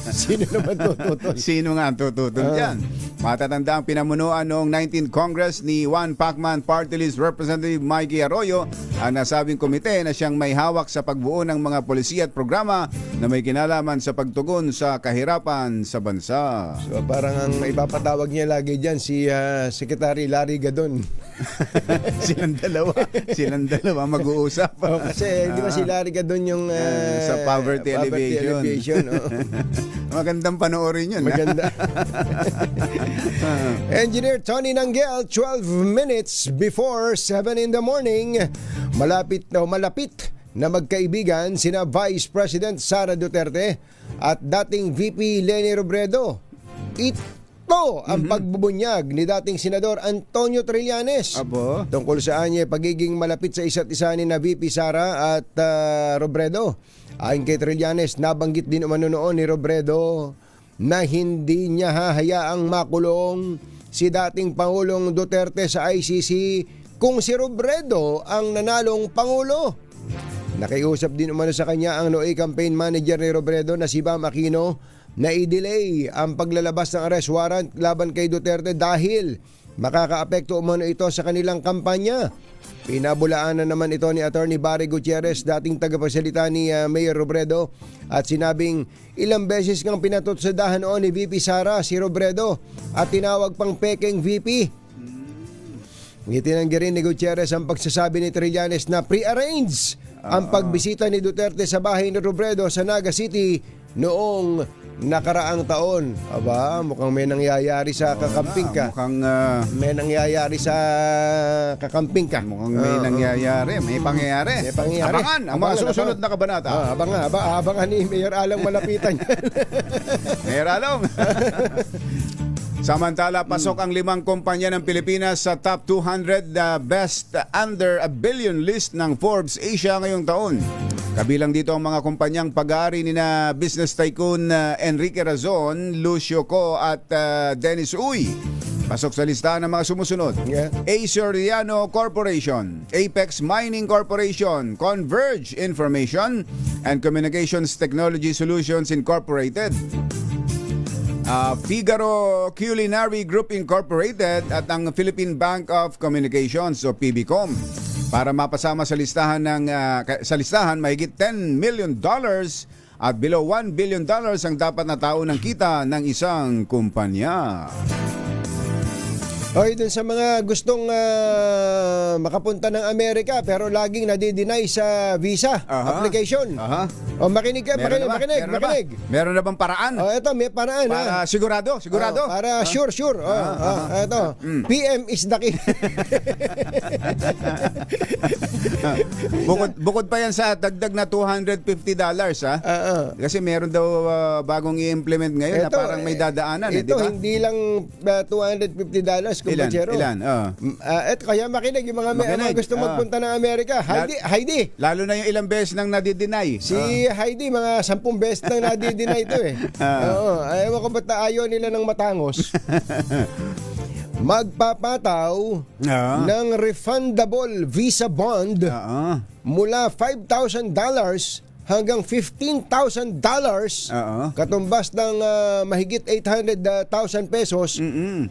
Sino naman tututol? Sino nga ang tututol dyan? Matatanda ang pinamunuan noong 19th Congress ni Juan Pacman Party List Representative Mikey Arroyo ang nasabing komite na siyang may hawak sa pagbuo ng mga polisiya at programa na may kinalaman sa pagtugon sa kahirapan sa bansa. So parang ang ipapatawag niya lagi dyan si Secretary Larry Gadon. silang dalawa mag-uusap. Kasi di ba si Larry Gadon yung sa poverty alleviation. Magandang panoorin yun. Maganda. Engineer Tony Nanggel, 12 minutes before 7 in the morning. Malapit na magkaibigan sina Vice President Sara Duterte at dating VP Leni Robredo. Ito ang pagbubunyag ni dating Senador Antonio Trillanes. Abo. Tungkol sa anya pagiging malapit sa isa't isa ni na VP Sara at Robredo. Ayon kay Trillanes, nabanggit din umano noon ni Robredo na hindi niya hahayaang makulong si dating Pangulong Duterte sa ICC kung si Robredo ang nanalong Pangulo. Nakiusap din umano sa kanya ang NOE campaign manager ni Robredo na si Bam Aquino na i-delay ang paglalabas ng arrest warrant laban kay Duterte dahil makakaapekto umano ito sa kanilang kampanya. Pinabulaan na naman ito ni Attorney Barry Gutierrez, dating tagapagsalita ni Mayor Robredo, at sinabing ilang beses kang pinatutsadahan noon ni VP Sara si Robredo at tinawag pang pekeng VP. Itinanggi rin ni Gutierrez ang pagsasabi ni Trillanes na pre-arrange ang pagbisita ni Duterte sa bahay ni Robredo sa Naga City noong nakaraang taon. Aba, mukhang may nangyayari sa kakamping ka. May nangyayari sa kakamping ka. Mukhang may nangyayari. May pangyayari. May pangyayari. Abangan ang mga susunod na kabanata. Abangan ni Mayor Along malapitan yan. Mayor Along. Samantala, pasok ang 5 kumpanya ng Pilipinas sa top 200 best under a billion list ng Forbes Asia ngayong taon. Kabilang dito ang mga kumpanyang pag-aari ni na business tycoon Enrique Razon, Lucio Co at Dennis Uy. Pasok sa listahan ng mga sumusunod. Soriano Corporation, Apex Mining Corporation, Converge Information and Communications Technology Solutions Incorporated, Figaro Culinary Group Incorporated at ang Philippine Bank of Communications o PBCom. Para mapasama sa listahan mahigit $10 million at below $1 billion ang dapat na taon ng kita ng isang kumpanya. Okay, dun sa mga gustong makapunta ng Amerika pero laging nadi-deny sa visa application. O makinig ka, makinig. Meron na bang paraan? O ito, may paraan. Para sigurado? Para sure. Ito, PM is the key. Bukod pa yan sa dagdag na $250 ha? Kasi meron daw bagong i-implement ngayon na parang may dadaanan di ba? Ito hindi lang $250 kumpanyero. Ilan? At kaya makinig yung mga gusto magpunta ng Amerika. Heidi. Lalo na yung ilang beses nang nadi-deny. Si Heidi, mga 10 beses nang nadi-deny ito eh. Ewan ko ba't ayaw nila ng matangos. Magpapataw ng refundable visa bond mula $5,000 hanggang $15,000, katumbas ng mahigit 800,000 pesos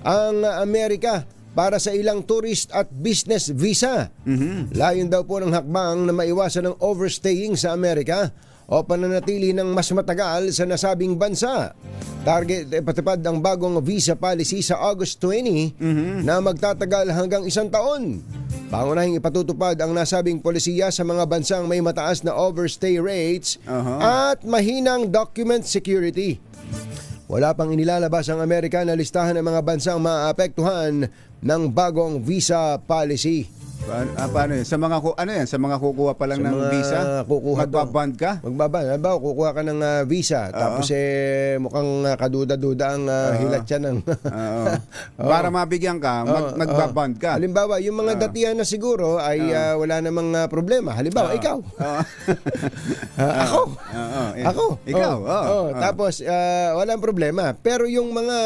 ang Amerika para sa ilang tourist at business visa. Layon daw po ng hakbang na maiwasan ng overstaying sa Amerika o pananatili ng mas matagal sa nasabing bansa. Target ipatupad ang bagong visa policy sa August 20 na magtatagal hanggang 1 taon. Pangunahing ipatutupad ang nasabing polisiya sa mga bansang may mataas na overstay rates at mahinang document security. Wala pang inilalabas ang Amerika na listahan ng mga bansang maaapektuhan ng bagong visa policy. Paano yun? Sa mga sa mga kukuha pa lang Sa ng mga visa? kukuha Magbaband ka? Magbaband. Halimbawa, kukuha ka ng visa. Tapos mukhang kaduda-duda ang hilat siya ng... Para mabigyan ka, magbaband ka. Halimbawa, yung mga datihan na siguro ay wala namang problema. Halimbawa, ikaw. Ako. Ako. Ikaw. Tapos, walang problema. Pero yung mga...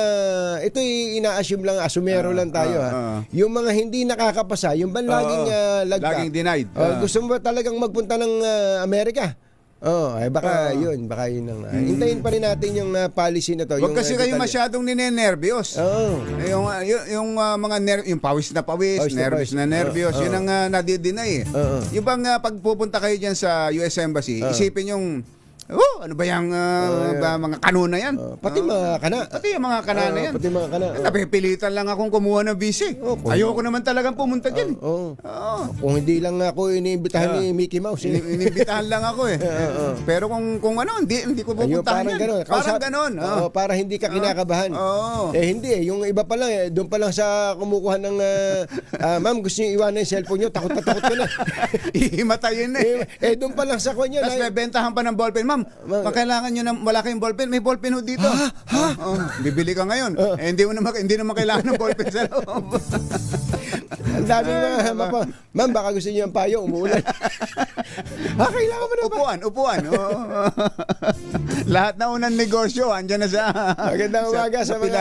Ito'y ina-assume lang, asumero lang tayo. Yung mga hindi nakakapasa, yung laging lagka. Laging denied. Gusto mo ba talagang magpunta ng Amerika? Baka yun ang hintayin pa rin natin yung policy na to. Huwag kasi kayo masyadong ninenervyos. Yung mga yung pawis na pawis, nervous na nervyos, yun ang nadidinay. Yung bang pagpupunta kayo dyan sa US Embassy, isipin yung ano ba yung mga kanuna yan? Pati mga kana. Pati yung mga kana na yan. Pati mga kana. Napipilitan lang akong kumuha ng visa. Ayoko naman talagang pumunta dyan. Kung hindi lang ako iniimbitahan ni Mickey Mouse. Inimbitahan lang ako eh. Pero kung ano, hindi ko pupuntahan yan. Parang ganon. Para hindi ka kinakabahan. Hindi yung iba pa lang doon pa lang sa kumukuha ng ma'am, gusto niyo iwanan yung cellphone niyo, takot na takot ko na. Ihimatayin Doon pa lang sa kanya. Tapos may bentahan pa ng ballpen. Ma'am, kailangan nyo na wala kayong ballpen. May ballpen ho dito. Bibili ka ngayon. Hindi naman kailangan ng ballpen sa loob. Ang dami na. Ma'am, baka gusto niyo yung payo. Umuulan. Kailangan mo na ba? Upuan. Lahat na unang negosyo, andyan na sa Magandang umaga sa mga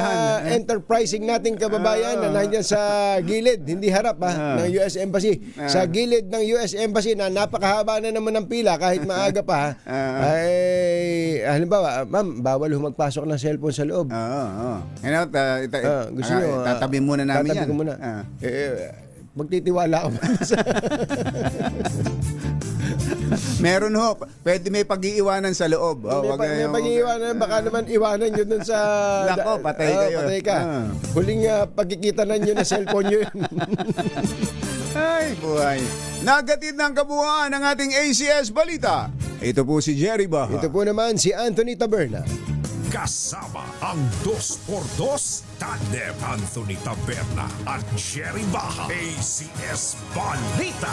enterprising nating kababayan na nandiyan sa gilid, hindi harap ng US Embassy. Sa gilid ng US Embassy na napakahaba na naman ng pila kahit maaga pa. Ay, halimbawa, ma'am, bawal magpasok ng cellphone sa loob. Gusto nyo, tatabi muna namin yan. Tatabi ko muna. Magtitiwala ako. Meron ho. Pwede may pag-iiwanan sa loob. May pag-iiwanan. Baka naman iwanan nyo dun sa... Lako, patay kayo. Patay ka. Huling pagkikita na nyo na cellphone nyo yun. Ay, buhay. Nagatid ng kabuuan ng ating ACS Balita. Ito po si Jerry Baha. Ito po naman si Anthony Taberna. Kasama ang 2x2 Tandem Anthony Taberna at Jerry Baha. ACS Balita.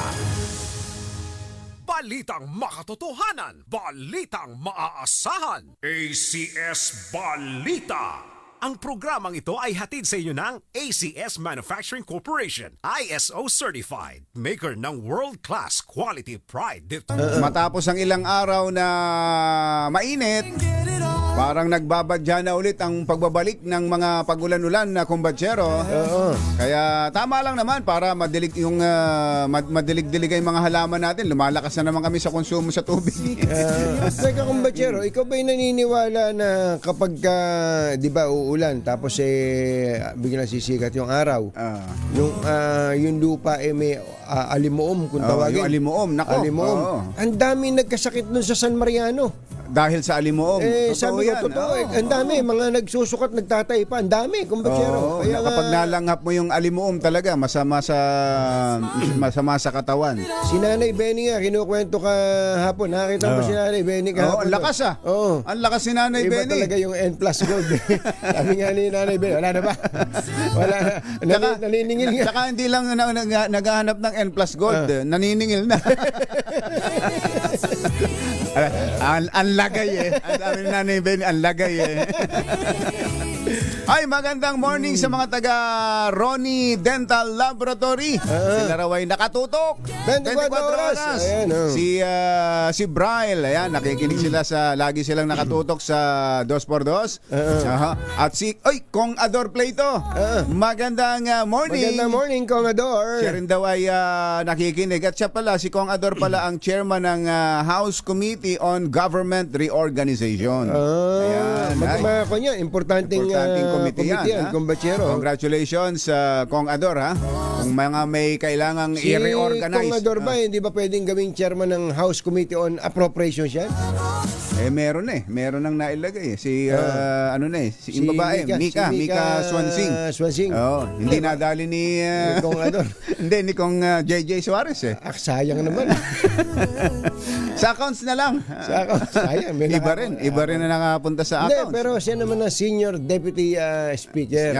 Balitang makatotohanan. Balitang maaasahan. ACS Balita. Ang programang ito ay hatid sa inyo ng ACS Manufacturing Corporation, ISO Certified, maker ng world-class quality pride. Matapos ang ilang araw na mainit, parang nagbabadya na ulit ang pagbabalik ng mga pagulan-ulan na kumbatsero. Kaya tama lang naman para madilig-dilig ang mga halaman natin. Lumalakas na naman kami sa konsumo sa tubig. Teka kumbatsero, ikaw ba'y naniniwala na kapag di ba uulan tapos biglang sisikat yung araw, yung lupa may alimuom kung tawagin. Yung alimuom, nako. Alimuom. Ang dami nagkasakit dun sa San Mariano. Dahil sa alimuom. Sabi ko, totoo. Ang dami, mga nagsusukat, nagtatay pa. Ang dami, kumbatsero. Kaya kapag nalanghap mo yung alimuom talaga, masama sa katawan. Si Nanay Benny nga, kinukwento ka hapon. Nakita mo si Nanay Benny kahapon. Ang lakas Ang lakas si Nanay Benny. Iba talaga yung N plus gold. Sabi nga ni Nanay Benny, wala na ba? Wala na. Naniningil nga. Saka hindi lang naghahanap ng N plus gold. Naniningil na. Ang lagay ang sabi ni Nanay Benny, ang lagay Ay, magandang morning sa mga taga Ronnie Dental Laboratory. Sila raw ay nakatutok. 24 oras. Ayan, oh. Si Bryle, ayan, nakikinig sila lagi silang nakatutok sa 2x2. Aha. At Kong Ador Plato. Magandang morning. Magandang morning, Commodore. Siya rin daw ay nakikinig. At siya pala, si Kong Ador pala ang chairman ng House Committee on Government Reorganization. Ayan. Importanteng komite yan, ha? kumbachero. Congratulations, Kong Ador, ha? Kung mga may kailangang Si i-reorganize. Kong Ador ba, hindi ba pwedeng gawing chairman ng House Committee on Appropriations yan? Meron nang nailagay. Si yung babae, Mika Swansing. Hindi nadali ni Kong Ador. Hindi, ni Kong JJ Suarez eh. Sayang naman. Sa accounts na lang. Sayang. Iba rin na nakapunta sa Hindi, accounts. pero siya naman ang senior deputy speaker.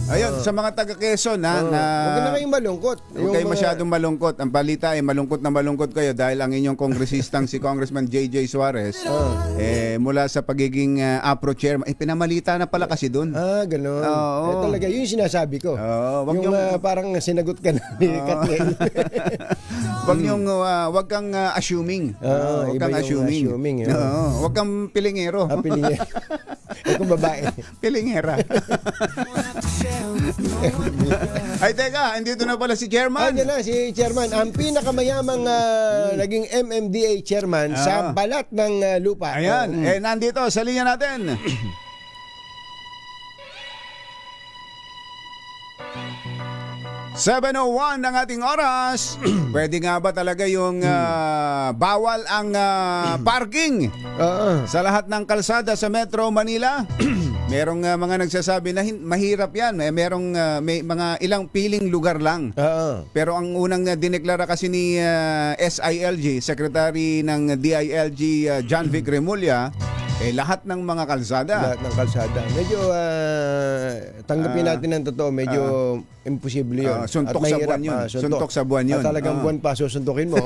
Ayun, sa mga taga Quezon Huwag na kayong malungkot. Huwag kayo masyadong malungkot. Ang balita ay malungkot kayo dahil ang inyong kongresistang si Congressman JJ Suarez mula sa pagiging APRO chairman, pinamalita na pala kasi doon. Ganun. Oo. Talaga, yun yung sinasabi ko. Wag parang sinagot ka na ni Katniel. Wag kang assuming. Wag iba kang yung assuming, Wag kang pilingero. Piling kung babae. Pilingera. Ay, teka, andito na pala si chairman. Andiyan na si chairman. Ang pinakamayamang naging MMDA chairman sa balat ng lupa. Ayan, nandito sa linya natin. ...7:01 ang ating oras. Pwede nga ba talaga yung bawal ang parking sa lahat ng kalsada sa Metro Manila? Merong mga nagsasabi na mahirap yan. May mga ilang piling lugar lang. Pero ang unang dineklara kasi ni SILG, Secretary ng DILG John Vic Remulla, lahat ng mga kalsada. Lahat ng kalsada. Medyo tanggapin natin ng totoo, medyo imposible yun. Suntok sa buwan yun. Suntok sa buwan yun. At talagang buwan pa susuntukin mo.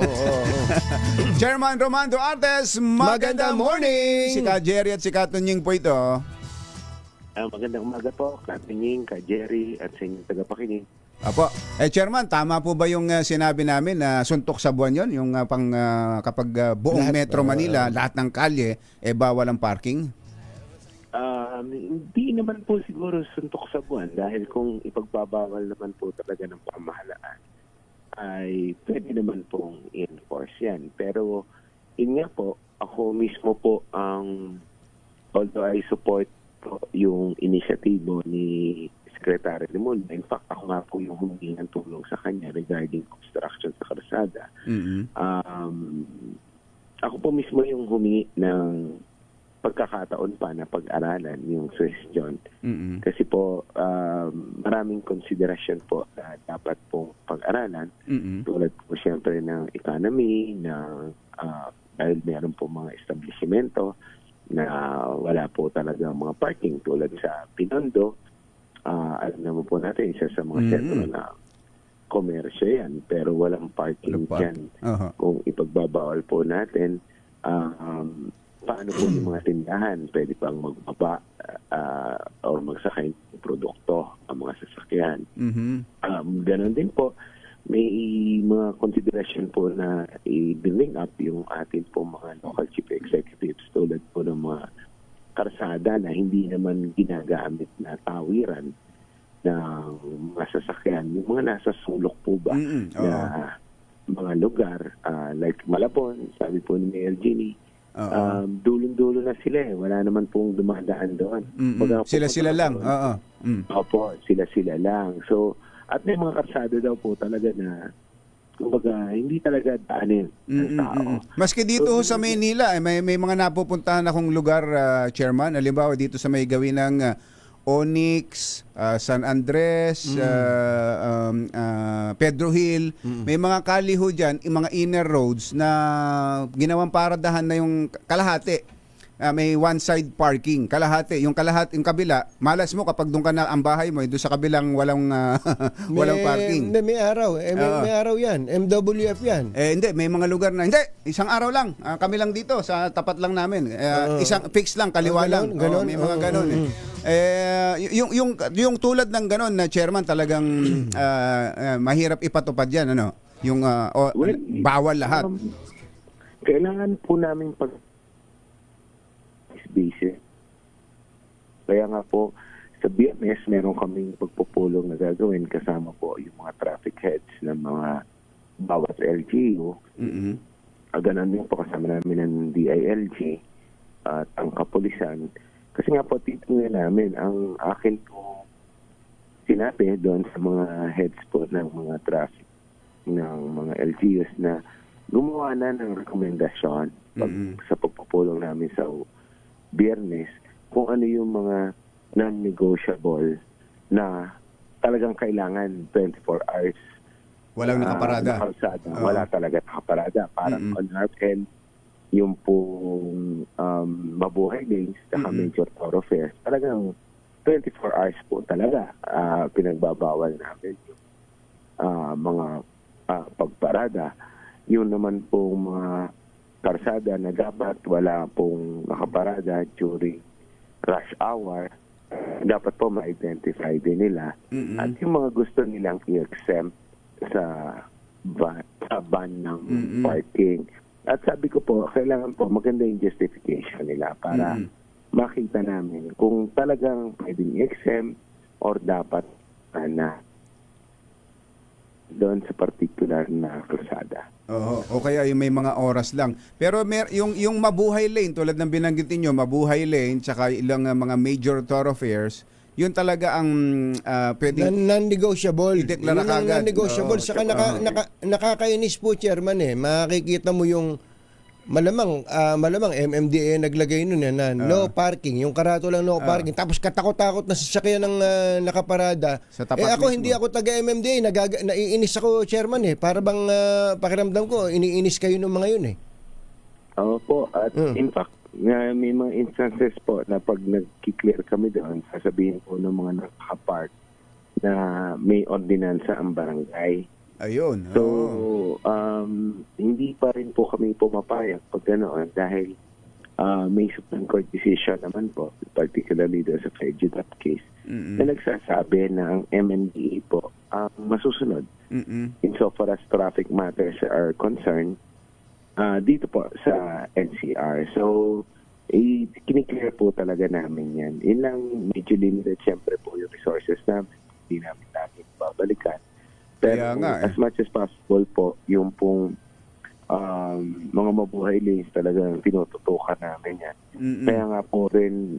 Chairman Romando Artes, magandang morning! Si Ka Jerry at si Ka Tunying po ito. Magandang umaga po, Ka Tunying, Ka Jerry at sa inyong tagapakinig. Apo. Chairman, tama po ba yung sinabi namin na suntok sa buwan yun? Yung kapag buong Metro Manila, lahat ng kalye, bawal ang parking? Hindi naman po siguro suntok sa buwan dahil kung ipagbabawal naman po talaga ng pamahalaan, ay pwede naman pong i-enforce yan. Pero yun nga po, ako mismo po although I support po yung inisyatibo ni Secretary Remulla. In fact, ako nga po yung humingi ng tulong sa kanya regarding construction sa kalsada. Ako po mismo yung humingi ng pagkakataon pa na pag-aralan yung question. Kasi po, maraming konsiderasyon po na dapat pong pag-aralan. Tulad po siyempre ng economy, dahil meron po mga establishmento na wala po talaga mga parking tulad sa Pinondo. Alam naman po natin, isa sa mga sentro na komersyo yan, pero walang parking dyan. Kung ipagbabawal po natin, paano po yung mga tindahan? Pwede pang magbaba o magsakay ng produkto ang mga sasakyan. Ganon din po, may mga konsiderasyon po na i-bring up yung atin po mga local chief executives tulad po ng mga karsada na hindi naman ginagamit na tawiran ng mga sasakyan. Yung mga nasa sulok po ba na mga lugar like Malabon, sabi po ni Mayor Ginny, dulong-dulo na sila eh. Wala naman pong dumadaan doon. Sila lang. Opo, sila lang. So, at may mga karsada daw po talaga na kumbaga, hindi talaga daanin ng tao. Maski dito sa Maynila, may mga napupuntahan akong lugar, Chairman. Halimbawa, dito sa may gawin ng Onyx, San Andres, Pedro Hill. May mga kaliho dyan, mga inner roads na ginawang paradahan na yung kalahati. may one side parking, kalahati. Yung yung kabila, malas mo kapag doon ka na ang bahay mo, doon sa kabilang walang walang parking. May araw. May araw yan. MWF yan. Hindi, may mga lugar na hindi, isang araw lang. Kami lang dito sa tapat lang namin. Isang fix lang, kaliwa lang. Ganon. May mga ganon. Yung tulad ng ganon na chairman talagang mahirap ipatupad yan, ano? Yung bawal lahat. Kailangan po namin basis. Kaya nga po, sa BMS, meron kaming pagpupulong na gagawin kasama po yung mga traffic heads ng mga bawat LGU. Ganon din po kasama namin ng DILG at ang kapulisan. Kasi nga po, titingnan namin, ang akin po sinabi doon sa mga heads po ng mga traffic ng mga LGUs na gumawa na ng rekomendasyon sa pagpupulong namin sa Biyernes kung ano yung mga non-negotiable na talagang kailangan 24 hours. Walang nakaparada. Wala talaga nakaparada. Parang on our end, yung pong mabuhay lanes sa major thoroughfares, talagang 24 hours po talaga pinagbabawal namin yung mga pagparada. Yun naman pong mga karsada na dapat wala pong nakaparada during rush hour, dapat po ma-identify din nila. At yung mga gusto nilang i-exempt sa ban ng parking. At sabi ko po, kailangan po maganda yung justification nila para makita namin kung talagang pwedeng i-exempt or dapat na doon sa particular na kalsada. O kaya yung may mga oras lang. Pero yung mabuhay lane, tulad ng binanggit niyo, mabuhay lane, tsaka ilang mga major thoroughfares, yun talaga ang pwedeng Non-negotiable. ideklara Yun ang kagad. non-negotiable. Saka nakakainis po, Chairman Makikita mo yung malamang MMDA naglagay nun na no parking, yung karato lang no parking, tapos katakot-takot na sasakyan ng nakaparada. Sa tapat Ako mismo. hindi ako taga MMDA, naiinis ako, Chairman para bang pakiramdam ko iniinis kayo ng mga yun Opo, at in fact, may mga instances po na pag nag-clear kami doon, sasabihin po ng mga nakapark na may ordinansa ang barangay. Ayun. So, hindi pa rin po kami pumapayag pag ganoon dahil may Supreme Court decision naman po, particularly doon sa Fejidat case, na nagsasabi na ang MMDA po masusunod insofar as traffic matters are concerned dito po sa NCR. So, kiniklear po talaga namin yan. Yun lang, medyo limited siyempre po yung resources namin. Hindi namin babalikan. Pero Kaya nga, as much as possible po, yung pong mga mabuhay lanes talagang tinututukan namin yan. Kaya nga po rin,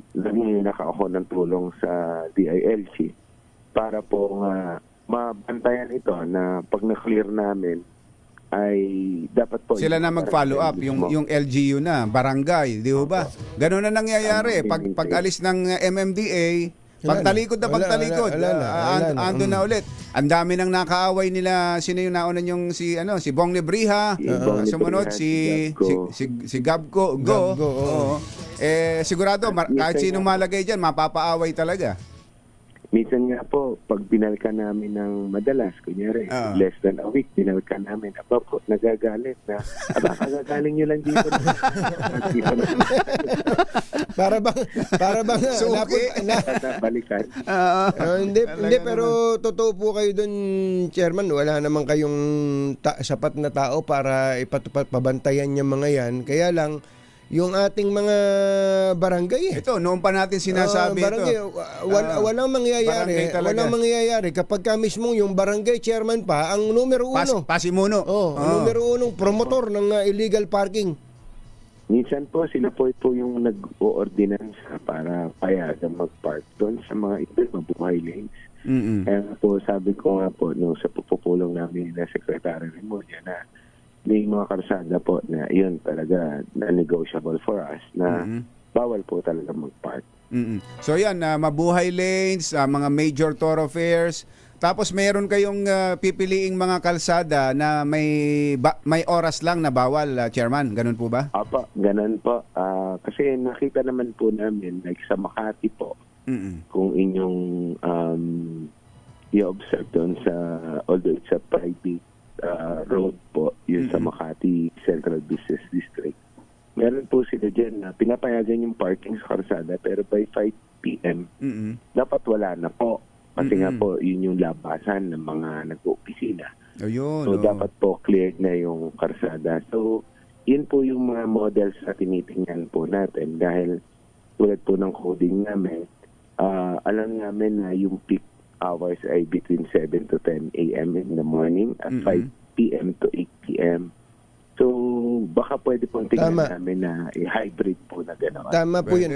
naka ako ng tulong sa DILG para po mabantayan ito na pag na-clear namin, ay dapat po sila na mag-follow up yung LGU na barangay, di ba? Ganun na nangyayari pag alis ng MMDA, pagtalikod na pagtalikod, ando na ulit. Ang dami nang nakaaway nila, sino yung nauna yung si Bong Lebriha, sumunod si Gabco Go. Sigurado kahit sinong malagay diyan mapapaaway talaga. Minsan nga po, pag binalkan namin ng madalas, kunyari, less than a week, binalkan namin, po, nagagalit na, kagagaling nyo lang dito. para bang balikan. hindi, pero totoo po kayo doon, Chairman, wala naman kayong sapat na tao para ipatupad, pabantayan yung mga yan. Kaya lang, yung ating mga barangay Ito, noon pa natin sinasabi barangay, ito. Walang mangyayari. Walang mangyayari kapag ka mismo yung barangay chairman pa ang numero uno. Pasimuno. Numero unong promotor ng illegal parking. Minsan po, sila po yung nag-o-ordinance para payagan mag-park doon sa mga mabuhay lanes. Kaya nga po, sabi ko nga po, sa pupulong namin na Secretary Remulla na may mga karsada po na yun talaga na-negotiable for us na bawal po talaga mag-park. So yan, mabuhay lanes, mga major thoroughfares, Tapos mayroon kayong pipiliing mga kalsada na may oras lang na bawal, Chairman. Ganun po ba? Apa, ganun po. Kasi nakita naman po namin, like sa Makati po, kung inyong i-observe doon sa, although it's a private road po, yun sa Makati Central Business District. Meron po sila dyan na pinapayagan yung parking sa karsada, pero by 5 p.m., dapat wala na po. Kasi nga po, yun yung labasan ng mga nag-opisina. Ayun. So, dapat po cleared na yung karsada. So, yun po yung mga models na tinitingnan po natin dahil tulad po ng coding namin, alam namin na yung peak hours ay between 7 to 10 a.m. in the morning at 5 p.m. to 8 p.m. So, baka pwede pong tingnan namin na hybrid po na gano'n. Tama po yun.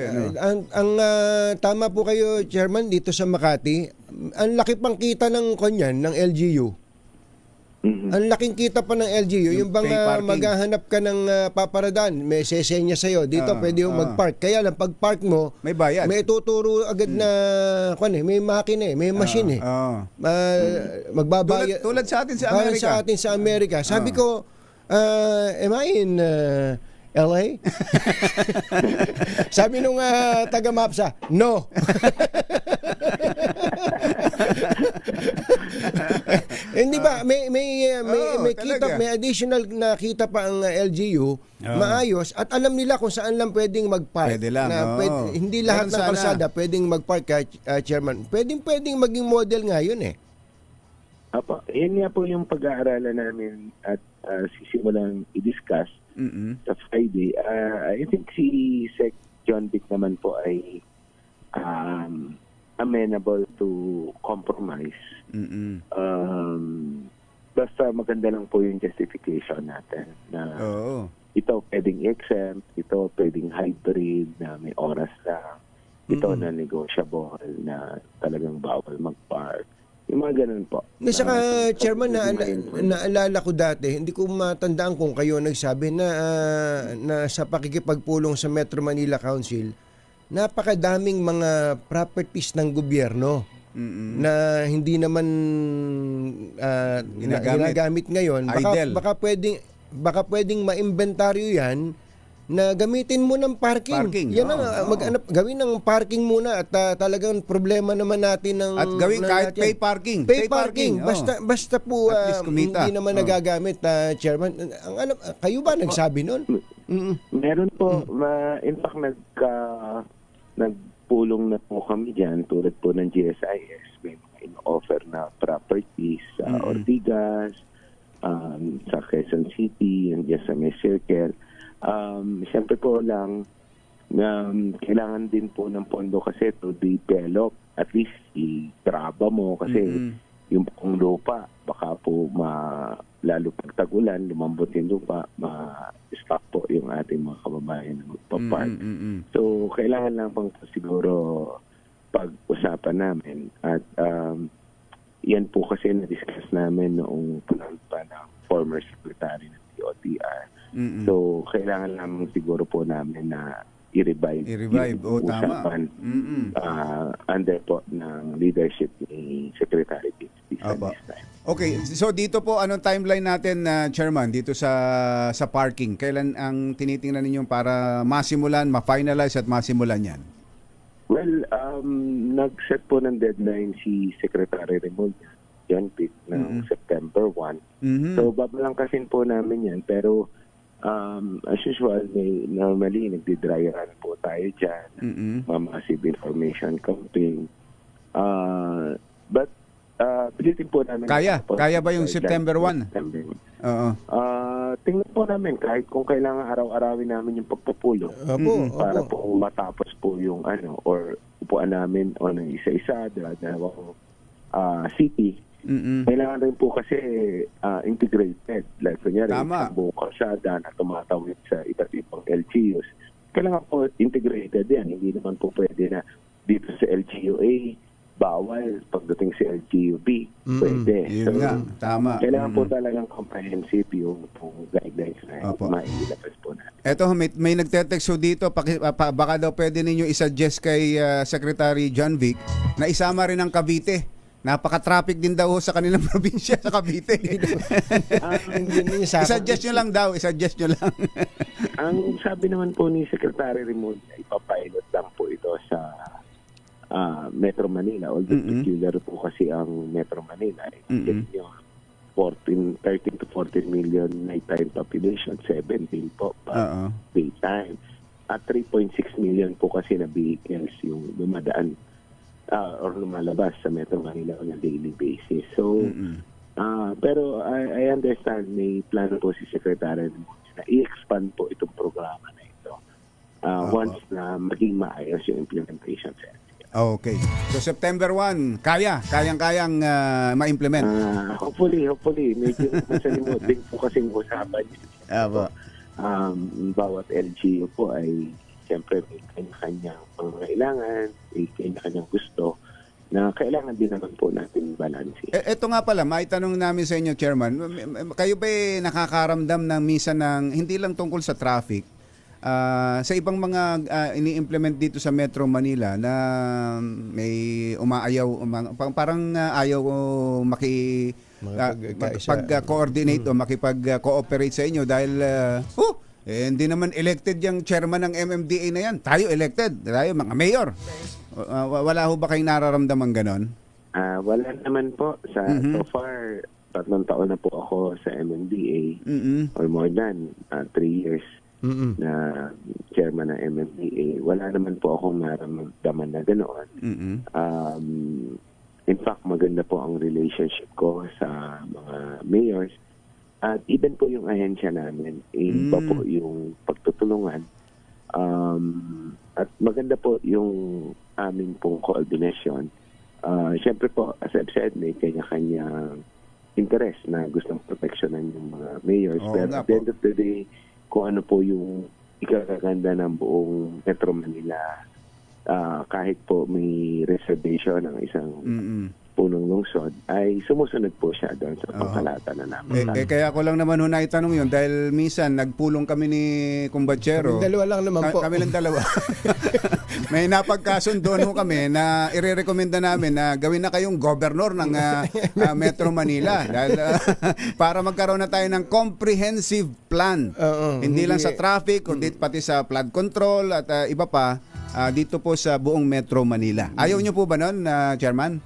Tama po kayo, Chairman, dito sa Makati. Ang laki pang kita ng kanyan, ng LGU. Ang laking kita pa ng LGU. Yung bang pay parking. maghahanap ka ng paparadaan, may sesenya sa'yo. Dito pwede yung mag-park. Kaya lang, pag-park mo, May bayad. may tuturo agad na, may makina may machine magbabayad. Tulad sa atin sa Parang Amerika. sa atin sa Amerika. Sabi ko, am I in LA? Sabi nung taga-MAPSA, no. Hindi ba may kita, talaga. may additional na kita pa ang LGU, maayos at alam nila kung saan lang pwedeng mag-park. Pwede lang, hindi lahat Ganun ng sana. kalsada pwedeng mag-park, Chairman. Pwedeng maging model nga yun Apo, yun nga po yung pag-aaralan namin at sisimulang i-discuss sa Friday. I think si Sec. John Vic naman po ay amenable to compromise. Basta maganda lang po yung justification natin na ito pwedeng exempt, ito pwedeng hybrid na may oras lang, ito na negotiable na talagang bawal mag-park. Yung mga ganun po. Saka, Chairman, naalala ko dati, hindi ko matandaan kung kayo nagsabi na sa pakikipagpulong sa Metro Manila Council, napakadaming mga properties ng gobyerno na hindi naman ginagamit ngayon. Idle. Baka pwedeng ma-inventaryo yan na gamitin mo ng parking. Yan gawin ng parking muna at talagang problema naman natin ng At gawin kahit pay parking. Pay parking. Basta po At least kumita. hindi naman nagagamit, Chairman. Kayo ba nagsabi nun? Meron po, in fact nagpulong na po kami dyan tulad po ng GSIS. May in-offer na properties sa Ortigas, sa Quezon City, and just sa may circle. Siyempre po lang, kailangan din po ng pondo kasi to develop. At least i-traba mo kasi yung pong lupa, baka po lalo pag tag-ulan, lumambot yung lupa, ma-stop po yung ating mga kababayan na magpapark. So, kailangan lang pang siguro pag-usapan namin. At yan po kasi na-discuss namin noong panahon pa ng former secretary ng DOTR. So, kailangan lang siguro po namin na i-revive yung usapan under po ng leadership ni Secretary Bixby this time. Okay, so dito po, anong timeline natin, Chairman, dito sa parking? Kailan ang tinitingnan ninyong para masimulan, ma-finalize at masimulan yan? Well, nag-set po ng deadline si Secretary Remulla, John Vic, ng September 1. So, babalangkasin po namin yan. Pero, as usual, normally, nagdi-dry run po tayo dyan. Massive information campaign. But, pilitin po namin. Kaya ba yung September 1? Oo. Tingnan po namin kahit kung kailangan araw-arawin namin yung pagpupulong para po matapos po yung or upuan namin o ng isa-isa, dalawang city. Kailangan rin po kasi integrated. Like kunyari, isang buong kalsada na tumatawid sa iba't ibang LGUs. Kailangan po integrated yan. Hindi naman po pwede na dito sa LGUA bawal, pagdating sa LGUB pwede. Yun nga, tama. Kailangan po talagang comprehensive yung guidelines na mailabas po natin. Eto, may nagte-text so dito, baka daw pwede ninyo isuggest kay Secretary John Vic na isama rin ang Cavite Napaka-traffic din daw sa kanilang probinsya sa Cavite. Hindi niya sakop. Isuggest nyo lang daw, isuggest nyo lang. Ang sabi naman po ni Secretary Raymond, ipapilot lang po ito sa Metro Manila. Although peculiar po kasi ang Metro Manila. Yung 13 to 14 million nighttime population, 17 po pa daytime. At 3.6 million po kasi na vehicles yung dumadaan or lumalabas sa Metro Manila on a daily basis. So, pero I understand may plano po si Secretary na i-expand po itong programa na ito once na maging maayos yung implementation sa Okay. So September 1, kayang-kayang ma-implement. Hopefully. Medyo masalimot din po kasing usapan. Bawat LGU po ay siyempre may kanya-kanyang pangangailangan, may kanya-kanyang gusto na kailangan din naman po natin balansin. Ito nga pala, maitanong namin sa inyo, Chairman. Kayo ba nakakaramdam ng minsan ng hindi lang tungkol sa traffic, sa ibang mga ini-implement dito sa Metro Manila na may umaayaw, parang ayaw makipag-coordinate o makipag-cooperate sa inyo dahil hindi naman elected yung chairman ng MMDA na yan. Tayo elected, tayo mga mayor. Wala ho ba kayong nararamdaman ganon? Wala naman po. So far, 3 taon na po ako sa MMDA or more than 3 years na chairman ng MMDA. Wala naman po akong naramdaman na ganoon. In fact, maganda po ang relationship ko sa mga mayors at even po yung ahensya namin. Iba po yung pagtutulungan. At maganda po yung aming pong coordination. Siyempre po, as I've said, may kanya-kanyang interest na gustong proteksyonan yung mga mayors. Pero at the end of the day, kung ano po yung ikakaganda ng buong Metro Manila, kahit po may reservation ng isang punong lungsod, ay sumusunod po siya doon sa pangkalahatan na namin. Kaya ko lang naman naitanong yun dahil minsan nagpulong kami ni Kumbachero. Kaming dalawa lang naman po. Kami lang dalawa. May napagkasundoan ho kami na irerekomenda namin na gawin na kayong governor ng Metro Manila dahil para magkaroon na tayo ng comprehensive plan. Hindi lang sa traffic, kundi pati sa flood control at iba pa dito po sa buong Metro Manila. Ayaw niyo po ba nun, Chairman?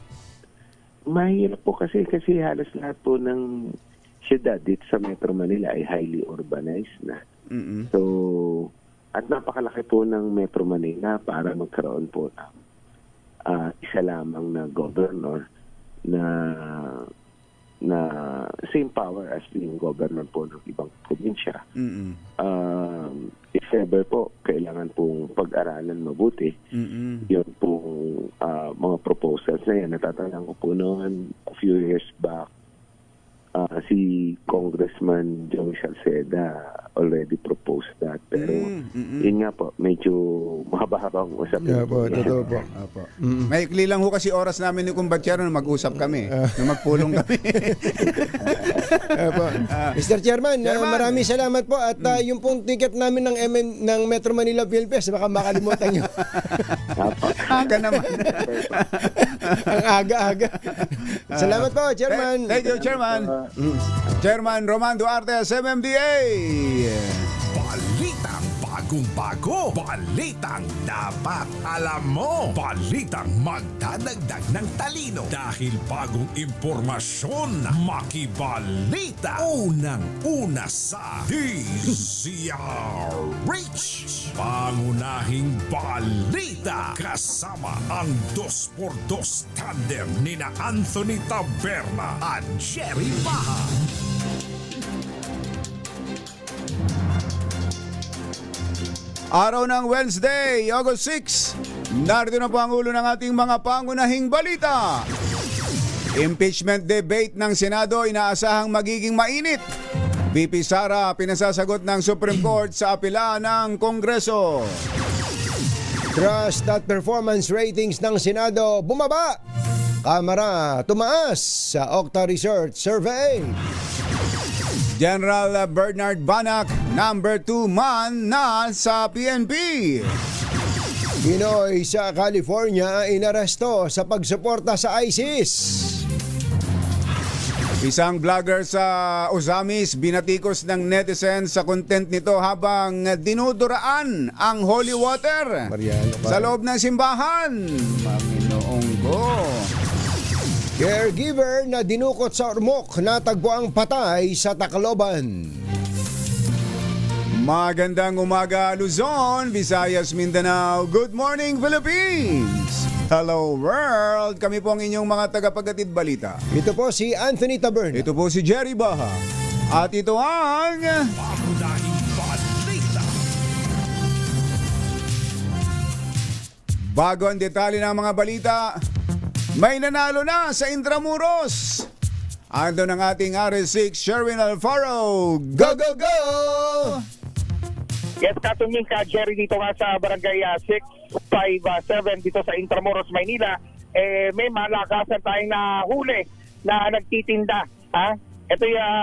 Mahirap po kasi halos lahat po ng syudad dito sa Metro Manila ay highly urbanized na. So, at napakalaki po ng Metro Manila para magkaroon po ng isa lamang na governor na same power as yung governor po ng ibang probinsya. If ever po, kailangan pong pag-aralan mabuti. Yun pong mga proposals na yan. Natatandaan ko po noon, a few years back, si Congressman Joey Salceda already proposed that. Pero yun nga po, medyo mahaba-habang usapin. Yeah, po, totoo po. Maikli lang ho kasi oras namin ni Kumbachero na mag-usap kami, na magpulong kami. Mr. Chairman, maraming salamat po at yung pong ticket namin ng Metro Manila Film Fest, baka makalimutan nyo. Aga naman. Ang aga-aga. Salamat po, Chairman. Thank you, Chairman. Chairman Roman Duarte, MMDA. Balitang bagong-bago, balitang dapat alam mo, balitang magdadagdag ng talino dahil bagong impormasyon, makibalita, unang-una sa DZRH. Pangunahing balita kasama ang 2x2 tandem nina Anthony Taberna at Jerry Baha. Araw ng Wednesday, August 6. Narito na po ang ulo ng ating mga pangunahing balita. Impeachment debate ng Senado inaasahang magiging mainit. VP Sara pinasasagot ng Supreme Court sa apela ng Kongreso. Trust at performance ratings ng Senado bumaba. Kamara tumaas sa Okta Research Survey. General Bernard Banac, number 2 man na sa PNP. Pinoy sa California inaresto sa pagsuporta sa ISIS. Isang vlogger sa Ozamis binatikos ng netizens sa content nito habang dinuduraan ang holy water Mariano ka. sa loob ng simbahan. Panginoong ko. Caregiver na dinukot sa Ormoc natagpo ang patay sa Tacloban. Magandang umaga Luzon, Visayas, Mindanao. Good morning Philippines. Hello world. Kami po ang inyong mga tagapaghatid balita. Ito po si Anthony Taberna. Ito po si Jerry Baha. At ito ang Pangunahing balita. bago ang detalye ng mga balita. May nanalo na sa Intramuros. Ando ng ating RS6 Sherwin Alfaro. Go, go, go! Yes, katuming ka, Jerry, dito nga sa barangay 657 dito sa Intramuros, Maynila. May malakasan tayong nahuli na nagtitinda. Ha? Ito yung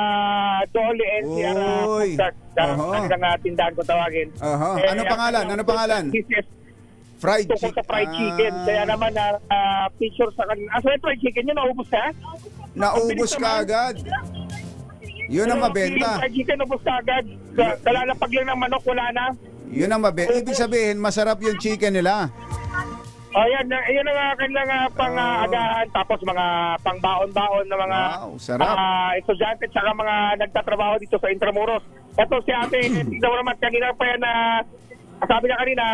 Dolly NCR Uy. ang tindahan ko tawagin. Ano pangalan? Ano pangalan? This is Fried tungkol sa fried chicken. Kaya naman picture sa kanila. Sa fried chicken yun, naubos ka? Naubos ka agad. Yun ang Yung mabenta. fried chicken, naubos ka agad. Kalalapag lang ng manok, wala na. Yun ang mabenta. Ibig sabihin, masarap yung chicken nila. Ayan ang kanilang pang-agahan, tapos mga pang-baon-baon na mga Wow, sarap. estudyante at saka mga nagtatrabaho dito sa Intramuros. Ito si ate, tignan mo naman kanina pa yan na sabi niya kanina,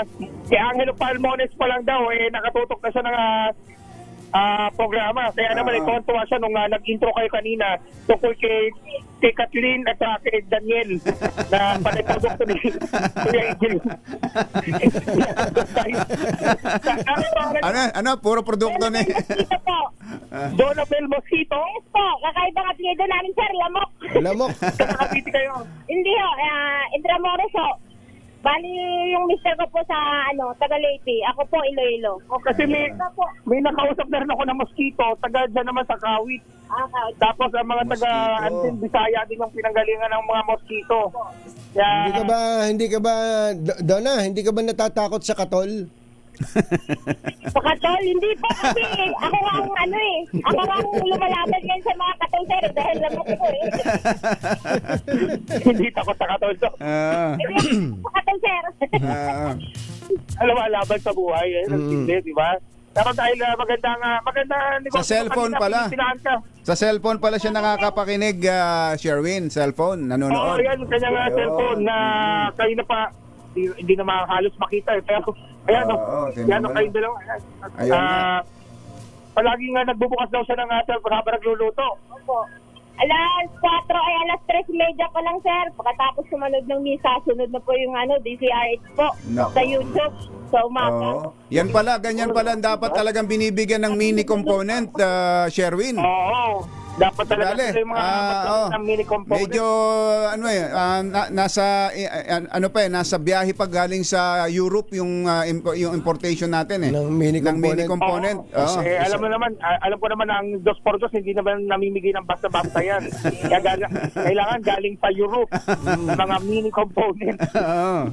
si Angelo Palmones pa lang daw, nakatutok na siya ng programa. Kaya naman tuwa siya nung nag-intro kayo kanina tungkol kay Kathleen at kay Daniel na panay produkto ni Kuya Angel. Ano? Puro produkto ni... Mosquito po. Donabel Mosquito? Yes po. Kakaiba ang apelyido namin, sir. Lamok. Lamok. Kakapiti kayo. Hindi ho. Intramuros ho. Bali yung mister ko po sa taga Leyte. Ako po Iloilo. O, kasi may nakausap na rin ako ng mosquito, taga dyan naman sa Kawit. Tapos ang mga taga Mosquito. Antin Bisaya din ang pinanggalingan ng mga mosquito. Kaya, Hindi ka ba, Donna, hindi ka ba natatakot sa katol? Sa katol, hindi po kasi ako ang ako ang lumalaban ngayon sa mga katol, sir. Dahil lamok po hindi takot sa katolso. Sa katol, sir. Alam mo, laban sa buhay. Hindi, di ba? Pero dahil maganda Sa cellphone pala. Sa cellphone pala siya nakakapakinig, Sherwin. Cellphone, Oo, nanonood. yan, kanyang cellphone na kayo na pa, hindi na halos makita. Pero, ayan, yan ang kayong dalawa. Ayun nga. Palagi nga nagbubukas daw siya ng cellphone habang nagluluto. Opo. Alas 4 ay alas 3:30 pa lang, sir. Pagkatapos sumunod ng misa, sunod na po yung DCRH po Nako. sa YouTube sa umaga. Oo. Yan pala, ganyan pala dapat talagang binibigyan ng mini component, Sherwin. Oo. Dapat talaga Dali. sila yung mga ng mini component. Medyo nasa biyahe pa galing sa Europe yung importation natin Ng mini component. Oo. Alam mo naman, alam ko naman ang 2x2 hindi naman namimigay ng basta-basta yan. Kaya kailangan galing sa Europe mga mini component. Oo.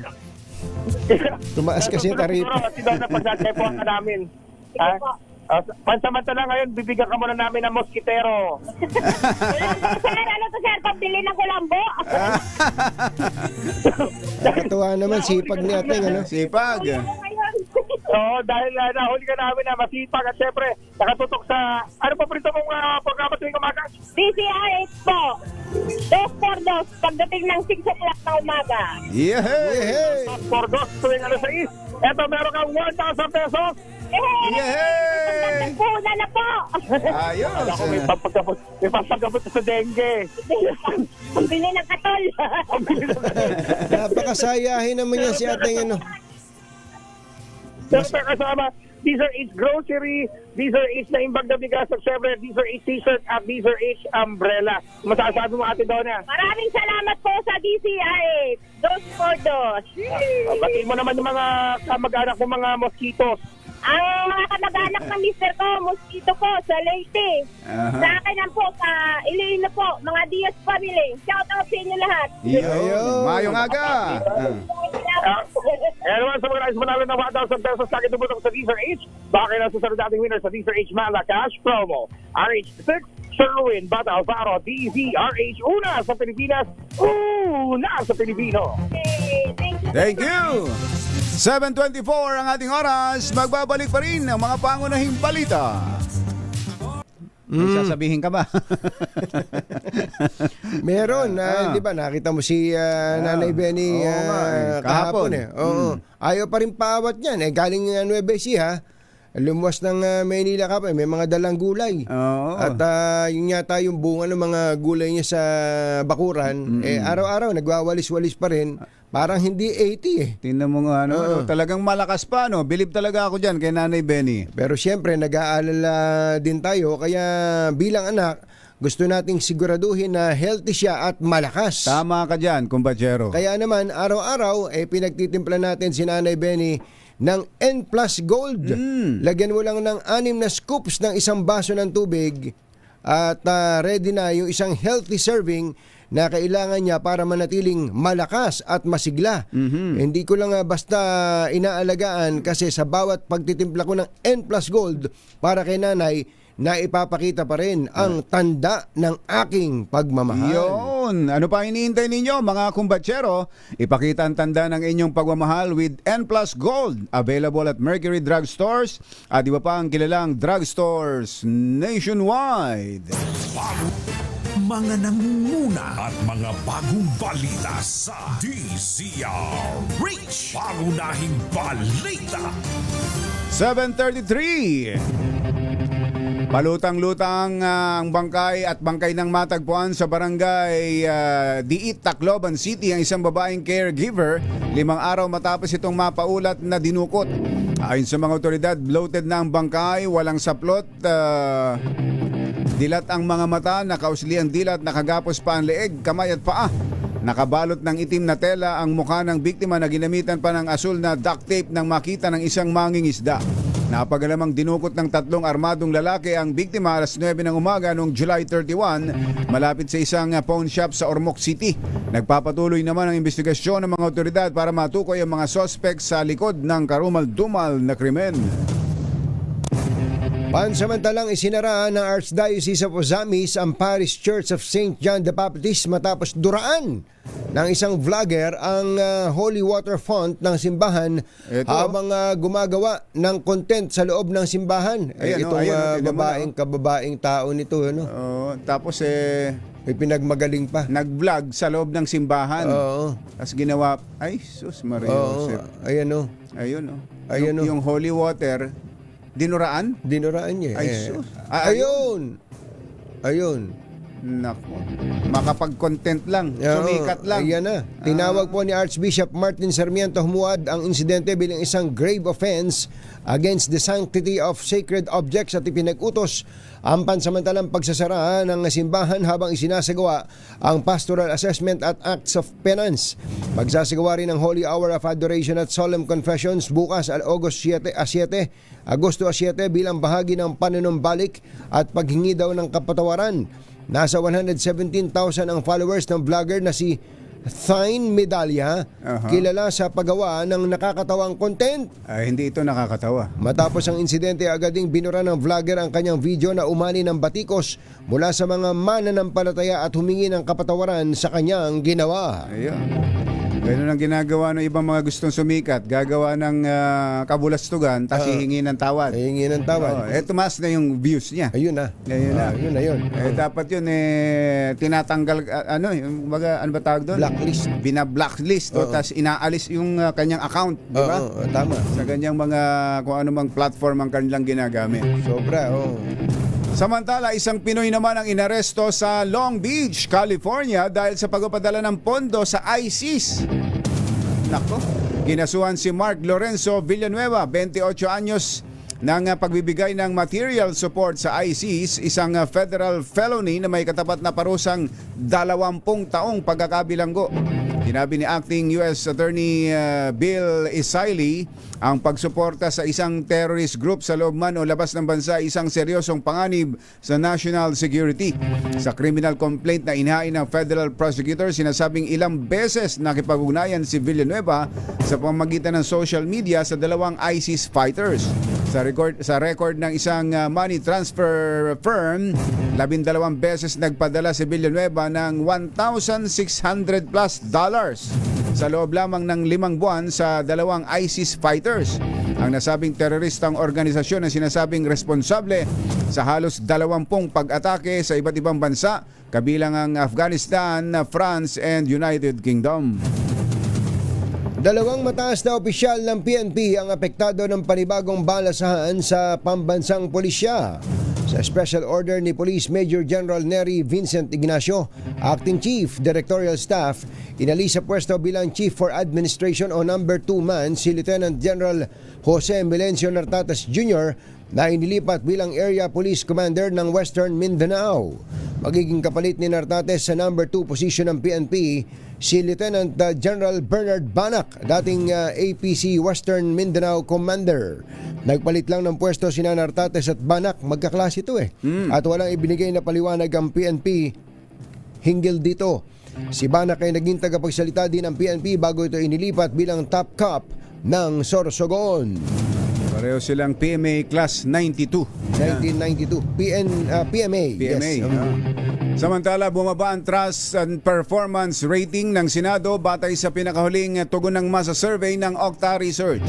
Tumaas kasi yung taripa. Kasi daw na pagdadepon ka namin. Ha? Pansamantala ngayon, bibigyan ka muna namin ng moskitero. Sir, sir? Pabili ng kulambo. Nakatuwa naman, sipag ni ating Sipag. Oo, dahil nahuli ka namin na masipag at syempre, nakatutok sa, ano pa prito mong programa tuwing umaga? DCRH po. 2x2 pagdating ng 6 o'clock na umaga. Yehey! For dos tuwing alas 6. Eto, meron kang 1,000 pesos. Yehey! Puna na po. Ayos. Ako may pampagabot sa dengue. Pabili ng katol. Napakasayahin naman yan si ating Siyempre kasama, these are each grocery, these are each na imbag na bigas at syempre, these are each t-shirt at these are each umbrella. Masasabi mo ate Donna? Maraming salamat po sa DCRH. Dos for dos. Batiin mo naman yung mga kamag-anak ko mga mosquitos. Ang mga kamag-anak ng mister ko, mosquito po sa Leyte. Aha. Sa akin lang po, sa Iloilo po, mga Diaz family. Shout out sa inyo lahat. Ayun. Mayong aga. Kaya naman sa mga nais manalo ng 1,000 pesos sa akin tumutok sa Deezer H, baka kayo nasa sunod nating winner sa Deezer H Mala Cash Promo. RH6 Sherwin Bata Alvaro, DZRH, una sa Pilipinas, una sa Pilipino. Okay, thank you. Thank you! 7:24 ang ating oras. Magbabalik pa rin ang mga pangunahing balita. May sasabihin ka ba? Meron, di ba? Nakita mo si Nanay Benny Oo nga, kahapon kahapon. Oo. Ayaw pa rin paawat niyan. Galing Nueva Ecija, lumuwas ng Maynila ka pa. May mga dalang gulay. Oo. At yun yata yung bunga ng mga gulay niya sa bakuran. Araw-araw, nagwawalis-walis pa rin. Parang hindi 80 Tingnan mo nga, talagang malakas pa, no? Believe talaga ako dyan kay Nanay Benny. Pero siyempre, nag-aalala din tayo. Kaya bilang anak, gusto nating siguraduhin na healthy siya at malakas. Tama ka dyan, kumbachero. Kaya naman, araw-araw, pinagtitimpla natin si Nanay Benny ng N Plus Gold. Lagyan mo lang ng 6 na scoops ng isang baso ng tubig at ready na yung isang healthy serving na kailangan niya para manatiling malakas at masigla. Hindi ko lang basta inaalagaan kasi sa bawat pagtitimpla ko ng N Plus Gold para kay nanay, na ipapakita pa rin ang tanda ng aking pagmamahal. Yun. Ano pa iniintay ninyo, mga kumbatsero? Ipakita ang tanda ng inyong pagmamahal with N Plus Gold. Available at Mercury Drug Stores at iba pa ang kilalang drugstores nationwide. Mga nangunguna at mga bagong balita sa DZRH. Pangunahing balita. 7:33. Palutang-lutang ang bangkay at bangkay ng matagpuan sa barangay Diit, Tacloban City ang isang babaeng caregiver 5 araw matapos itong mapaulat na dinukot. Ayon sa mga otoridad, bloated na ang bangkay, walang saplot, dilat ang mga mata, nakausli ang dilat, nakagapos pa ang leeg, kamay at paa. Nakabalot ng itim na tela ang mukha ng biktima na ginamitan pa ng asul na duct tape nang makita ng isang mangingisda. Napagalamang dinukot ng 3 armadong lalaki ang biktima alas 9 ng umaga noong July 31 malapit sa isang pawn shop sa Ormoc City. Nagpapatuloy naman ang investigasyon ng mga otoridad para matukoy ang mga suspect sa likod ng karumal-dumal na krimen. Pansamantalang isinara ng Archdiocese of Ozamis ang Parish Church of St. John the Baptist matapos duraan ng isang vlogger ang holy water font ng simbahan habang gumagawa ng content sa loob ng simbahan. Kababaeng tao nito. Tapos may pinagmagaling pa. Nag-vlog sa loob ng simbahan. Tapos ginawa, ay sus Maria Joseph. Yung holy water, dinuraan? Dinuraan niya. Ay sus. Ayun. Nako, makapag-content lang, sumikat lang. Ayan na. Tinawag po ni Archbishop Martin Sarmiento Humuad ang insidente bilang isang grave offense against the sanctity of sacred objects at ipinag-utos ang pansamantalang pagsasara ng simbahan habang isinasagawa ang pastoral assessment at acts of penance. Magsasagawa rin ang Holy Hour of Adoration at Solemn Confessions bukas Agosto 7 bilang bahagi ng panunumbalik at paghingi daw ng kapatawaran. Nasa 117,000 ang followers ng vlogger na si Thine Medalya, kilala sa paggawa ng nakakatawang content. Hindi ito nakakatawa. Matapos ang insidente, agad ding binura ng vlogger ang kanyang video na umani ng batikos mula sa mga mananampalataya at humingi ng kapatawaran sa kanyang ginawa. Ayun. Ganun ang ginagawa ng ibang mga gustong sumikat. Gagawa ng kabulastugan, tapos hihingi ng tawad. Hihingi ng tawad. Tumaas na yung views niya. Ayun na. Ayun. Dapat yun, tinatanggal, ano ba tawag doon? Blacklist. Bina-blacklist. Tapos inaalis yung kanyang account. Di ba? Tama. Sa kanyang mga, kung ano mang platform ang kanilang ginagamit. Sobra, Samantala, isang Pinoy naman ang inaresto sa Long Beach, California dahil sa pagpapadala ng pondo sa ISIS. Nako, ginasuhan si Mark Lorenzo Villanueva, 28 anyos, ng pagbibigay ng material support sa ISIS, isang federal felony na may katapat na parusang 20 taong pagkakabilanggo. Sinabi ni Acting U.S. Attorney Bill Isaili, ang pagsuporta sa isang terrorist group sa loob man o labas ng bansa isang seryosong panganib sa national security. Sa criminal complaint na inhain ng federal prosecutor, sinasabing ilang beses nakipag-ugnayan si Villanueva sa pamamagitan ng social media sa 2 ISIS fighters. Sa record ng isang money transfer firm, 12 beses nagpadala si Villanueva ng $1,600 plus sa loob lamang ng 5 buwan sa 2 ISIS fighters. Ang nasabing teroristang organisasyon ang sinasabing responsable sa halos 20 pag-atake sa iba't ibang bansa, kabilang ang Afghanistan, France, and United Kingdom. 2 mataas na opisyal ng PNP ang apektado ng panibagong balasahan sa pambansang pulisya. Sa special order ni Police Major General Nery Vincent Ignacio, Acting Chief Directorial Staff, inalis sa pwesto bilang Chief for Administration o number 2 man si Lieutenant General Jose Melencio Nartates Jr. na inilipat bilang Area Police Commander ng Western Mindanao. Magiging kapalit ni Nartates sa number 2 position ng PNP si Lieutenant General Bernard Banak, dating APC Western Mindanao Commander. Nagpalit lang ng pwesto sina Nartates at Banak, magkaklase ito at walang ibinigay na paliwanag ang PNP hinggil dito. Si Banak ay naging tagapagsalita din ng PNP bago ito inilipat bilang top cop ng Sorsogon. Pareho silang PMA Class 92. 1992. PMA. Yes. Samantala, bumaba ang Trust and Performance Rating ng Senado batay sa pinakahuling tugon ng masa survey ng Octa Research.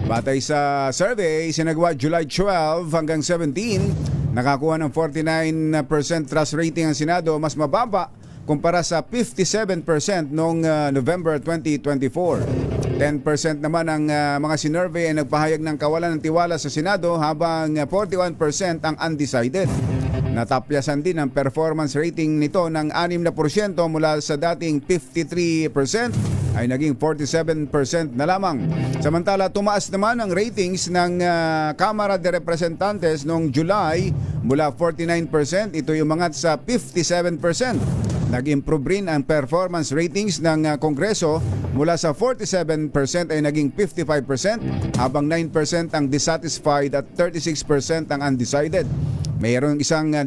Batay sa survey, sinagawa July 12 hanggang 17, nakakuha ng 49% trust rating ang Senado, mas mababa kumpara sa 57% noong November 2024. 10% naman ang mga sinurvey ay nagpahayag ng kawalan ng tiwala sa Senado, habang 41% ang undecided. Natapyasan din ang performance rating nito ng 6% mula sa dating 53% ay naging 47% na lamang. Samantala, tumaas naman ang ratings ng Kamara de Representantes noong July mula 49%, ito yung umangat sa 57%. Nag-improve rin ang performance ratings ng Kongreso mula sa 47% ay naging 55%, habang 9% ang dissatisfied at 36% ang undecided. Mayroong 1,200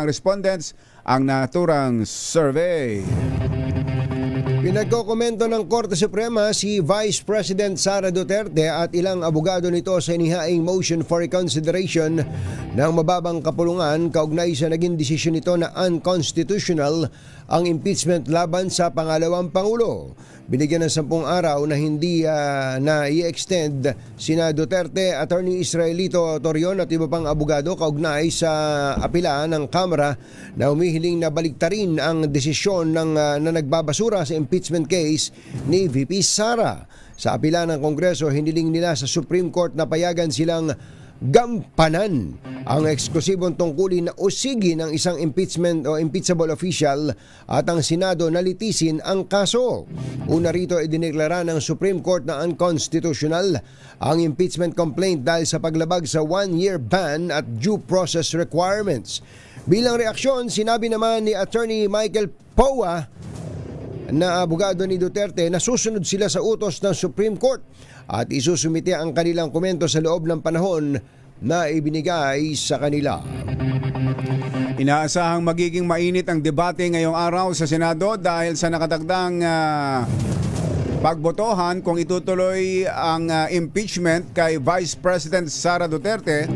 respondents ang naturang survey. Pinagkokomento ng Korte Suprema si Vice President Sara Duterte at ilang abogado nito sa inihaing motion for reconsideration ng mababang kapulungan kaugnay sa naging desisyon nito na unconstitutional ang impeachment laban sa pangalawang Pangulo. Binigyan ng 10 araw na hindi na i-extend sina Duterte, Attorney Israelito Torion at iba pang abogado kaugnay sa apela ng Kamara na humihiling na baliktarin ang desisyon na nagbabasura sa impeachment case ni VP Sara. Sa apela ng Kongreso, hiniling nila sa Supreme Court na payagan silang gampanan ang eksklusibong tungkulin na usigi ng isang impeachment o impeachable official at ang Senado na litisin ang kaso. Una rito, idineklara ng Supreme Court na unconstitutional ang impeachment complaint dahil sa paglabag sa 1-year ban at due process requirements. Bilang reaksyon, sinabi naman ni Attorney Michael Poa na abogado ni Duterte na susunod sila sa utos ng Supreme Court at isusumite ang kanilang komento sa loob ng panahon na ibinigay sa kanila. Inaasahang magiging mainit ang debate ngayong araw sa Senado dahil sa nakatagdang pagbotohan kung itutuloy ang impeachment kay Vice President Sara Duterte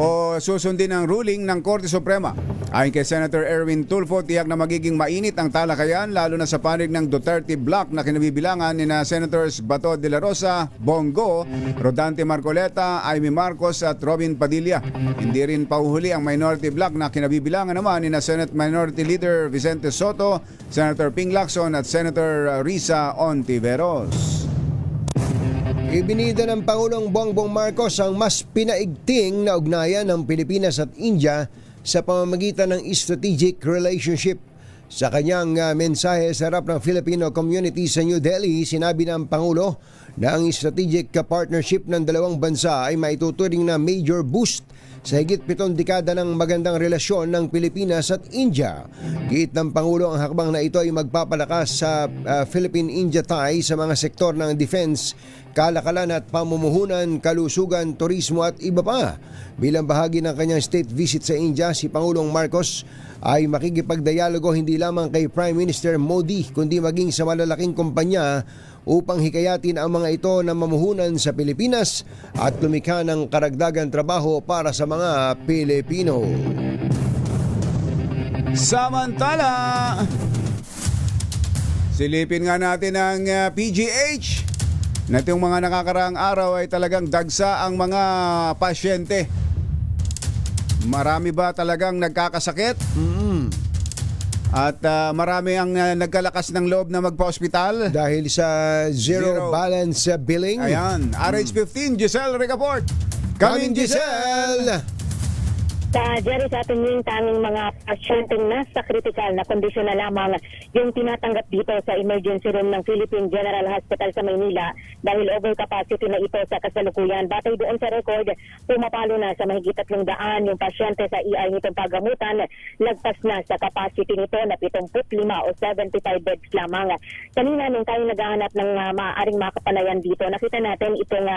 o susundin ang ruling ng Korte Suprema. Ayon kay Senator Erwin Tulfo, tiyak na magiging mainit ang talakayan lalo na sa panig ng Duterte Bloc na kinabibilangan ni na Senators Bato de la Rosa, Bongo, Rodante Marcoleta, Amy Marcos at Robin Padilla. Hindi rin pauhuli ang Minority Bloc na kinabibilangan naman ni na Senate Minority Leader Vicente Soto, Senator Ping Lacson at Senator Risa Ontiveros. Ibinida ng Pangulong Bongbong Marcos ang mas pinaigting na ugnayan ng Pilipinas at India sa pamamagitan ng strategic relationship. Sa kanyang mensahe sa harap ng Filipino community sa New Delhi, sinabi ng Pangulo na ang strategic partnership ng dalawang bansa ay maituturing na major boost sa higit 7 dekada ng magandang relasyon ng Pilipinas at India. Giit ng Pangulo, ang hakbang na ito ay magpapalakas sa Philippine-India ties sa mga sektor ng defense, kalakalan at pamumuhunan, kalusugan, turismo at iba pa. Bilang bahagi ng kanyang state visit sa India, si Pangulong Marcos ay makikipagdialogo hindi lamang kay Prime Minister Modi kundi maging sa malalaking kumpanya upang hikayatin ang mga ito na mamuhunan sa Pilipinas at lumikha ng karagdagan trabaho para sa mga Pilipino. Samantala, silipin nga natin ang PGH. Na itong mga nakakaraang araw ay talagang dagsa ang mga pasyente. Marami ba talagang nagkakasakit? At marami ang nagkalakas ng loob na magpa-ospital? Dahil sa zero balance billing. Ayan, RH15, Giselle Ricaport. Coming, Giselle! Sa Jerry, sa ating yung tanging mga pasyenteng nasa critical na kondisyon na lamang yung tinatanggap dito sa emergency room ng Philippine General Hospital sa Maynila dahil overcapacity na ito sa kasalukuyan. Batay doon sa record, pumapalo na sa mahigit 300 yung pasyente sa ER nitong paggamutan. Lagpas na sa capacity nito na 75 o 75 beds lamang. Kanina nung tayo naghahanap ng maaaring makapanayan dito, nakita natin itong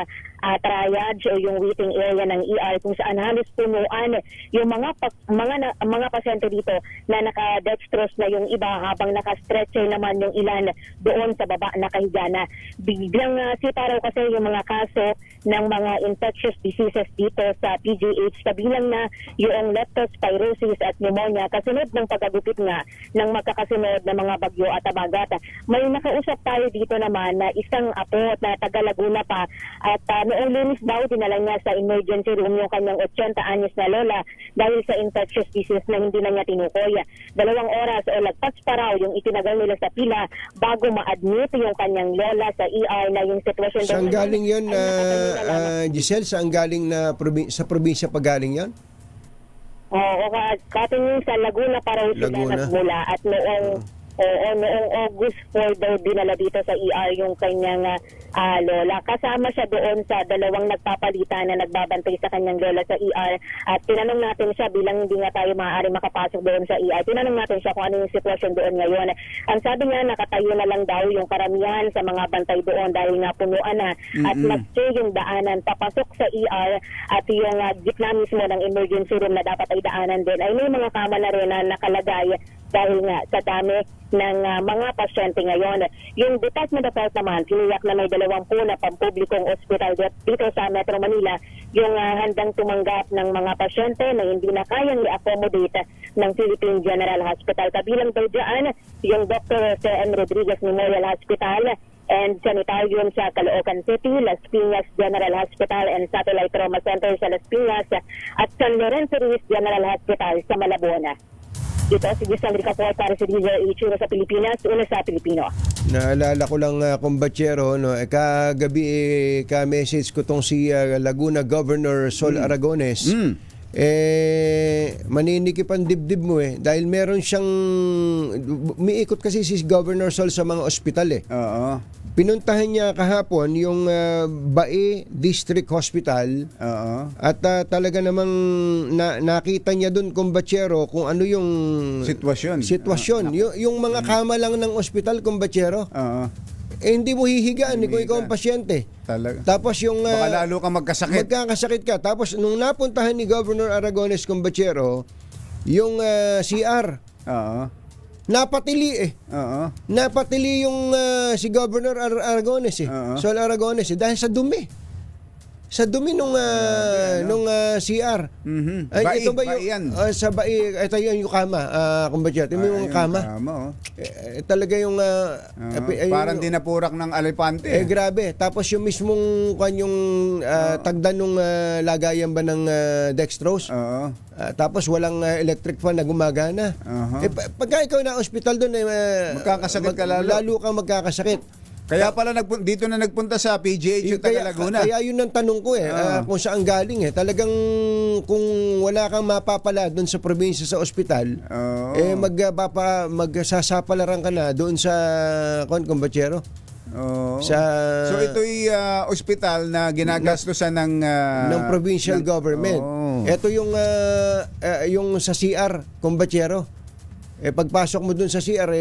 triage o yung waiting area ng ER kung saan halos punuan yung mga pasyente dito na naka-dextrose na yung iba habang naka-stretcher naman yung ilan doon sa baba nakahiga na. Biglang siparaw kasi yung mga kaso ng mga infectious diseases dito sa PGH, kabilang na yung leptospirosis at pneumonia kasunod ng pagkagupit nga ng magkakasunod na mga bagyo at abagat. May nakausap tayo dito naman na isang apo na taga Laguna pa at noong Lunes daw dinala niya sa emergency room yung kanyang 80 anyos na lola dahil sa infectious disease na hindi na niya tinukoy. 2 oras o lagpas pa raw yung itinagal nila sa pila bago ma-admit yung kanyang lola sa ER na yung sitwasyon. Saan galing yun, Giselle? Saan galing na sa probinsya pa galing yun? Oo, katingin sa Laguna pa raw sila nagmula at noong August 4 daw dinala dito sa ER yung kanyang lola. Kasama siya doon sa 2 nagpapalitan na nagbabantay sa kanyang lola sa ER at tinanong natin siya bilang hindi nga tayo maaari makapasok doon sa ER. Tinanong natin siya kung ano yung sitwasyon doon ngayon. Ang sabi niya nakatayo na lang daw yung karamihan sa mga bantay doon dahil nga punuan na at mag-stay yung daanan papasok sa ER at yung gitna mismo ng emergency room na dapat ay daanan din ay may mga kama na rin na nakalagay dahil nga sa dami ng mga pasyente ngayon. Yung Department of Health naman, tiniyak na may 20 na pampublikong ospital dito sa Metro Manila yung handang tumanggap ng mga pasyente na hindi na kayang i-accommodate ng Philippine General Hospital. Kabilang daw dyan yung Dr. Jose M. Rodriguez Memorial Hospital and Sanitarium sa Caloocan City, Las Piñas General Hospital and Satellite Trauma Center sa Las Piñas at San Lorenzo Ruiz General Hospital sa Malabona. Ito si Giselle Ricaport para sa DZRH sa Pilipinas, una sa Pilipino. Naalala ko lang, kumbatsero, no? Kagabi ka-message ko tong si Laguna Governor Sol Aragones. Maninikip ang dibdib mo dahil meron siyang umiikot kasi si Governor Sol sa mga ospital Oo. Pinuntahan niya kahapon yung Bae District Hospital. At talaga namang nakita niya doon, kumbatsero, kung ano yung sitwasyon. Yung mga kama lang ng ospital, kumbatsero. Hindi mo hihigaan kung ikaw ang pasyente. Talaga. Tapos yung baka lalo kang magkasakit. Magkakasakit ka. Tapos nung napuntahan ni Governor Aragones, kumbatsero, yung CR. Napatili Napatili yung si Governor Aragones Sol Aragones dahil sa dumi. Sa dumi nung CR. Ay, ito ba yung sa Bae, ito yung kama, kumbatsero. Ito yung kama. Talaga yung parang dinapurak ng alipante. Grabe. Tapos yung mismong yung tagdan nung lagayan ba ng dextrose. Tapos walang electric fan na gumagana. Pagka ikaw na ospital doon, magkakasakit ka lalo. Lalo kang magkakasakit. Kaya pala dito na nagpunta sa PGH yung taga Laguna. Kaya yun ang tanong ko kung saan galing Talagang kung wala kang mapapala doon sa probinsya sa ospital, magsasapalaran ka na doon sa kumbatsero. So ito'y ospital na ginagastusan ng provincial government. Ito yung sa CR, kumbatsero. Pagpasok mo doon sa CR,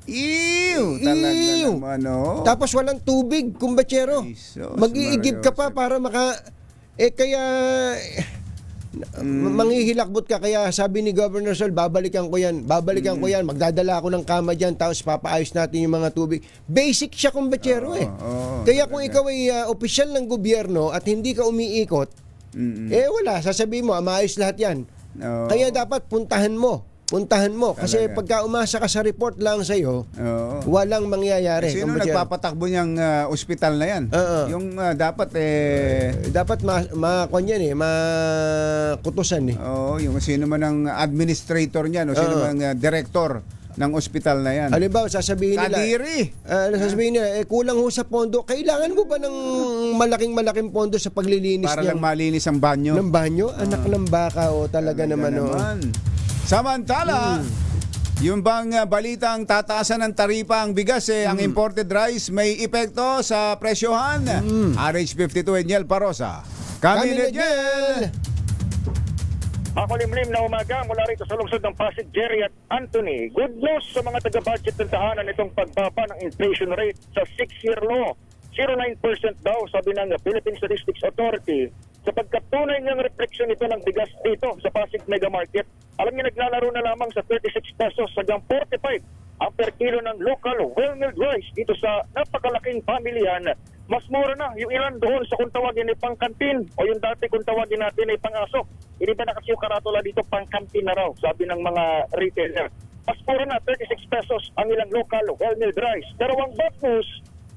Ew! Talaga Ew! naman, no? Tapos walang tubig, kumbachero. Jesus, Mag-iigib ka pa Mario para kaya manghihilakbot ka. Kaya sabi ni Governor Sol, babalikan ko yan, magdadala ako ng kama dyan, tapos papaayos natin yung mga tubig. Basic siya, kumbachero Kaya kung ikaw ay opisyal ng gobyerno at hindi ka umiikot, wala, sasabihin mo, maayos lahat yan. Oo. Kaya dapat puntahan mo. Kasi Talaga. pagka umasa ka sa report lang sa'yo, Oo. walang mangyayari. Sino kumbachero. nagpapatakbo niyang ospital na yan? Oo. Yung dapat Dapat makutusan Oo, yung sino man ang administrator niyan o sino Oo. man ang director ng ospital na yan. Halimbawa, sasabihin nila, Kadiri! sasabihin nila, kulang ho sa pondo. Kailangan mo ba ng malaking pondo sa paglilinis Para lang malinis ang banyo. ng banyo? Anak ng baka, talaga naman. Samantala, yung bang balitang tataasan ng taripa ang bigas ang imported rice may epekto sa presyohan? RH52 Enyel Parosa. Kami ni Jel! Ako limlim na umaga mula rito sa lungsod ng Pasig, Jerry at Anthony. Good news sa mga taga-budget ng tahanan itong pagbaba ng inflation rate sa 6-year low. 0.9% daw, sabi ng Philippine Statistics Authority. Sapagkat tunay niyang refleksyon ito ng bigas dito sa Pasig Mega Market. Alam niyo, naglalaro na lamang sa 36 pesos hanggang 45 ang per kilo ng local well-milled rice dito sa napakalaking pamilyan. Mas mura na yung ilan doon sa kung tawagin ay pangkantin o yung dati kung tawagin natin ay pangaso. Hindi ba na kasi yung karatula dito pangkantin na raw, sabi ng mga retailer. Mas mura na, 36 pesos ang ilang local well-milled rice. Pero ang bad news,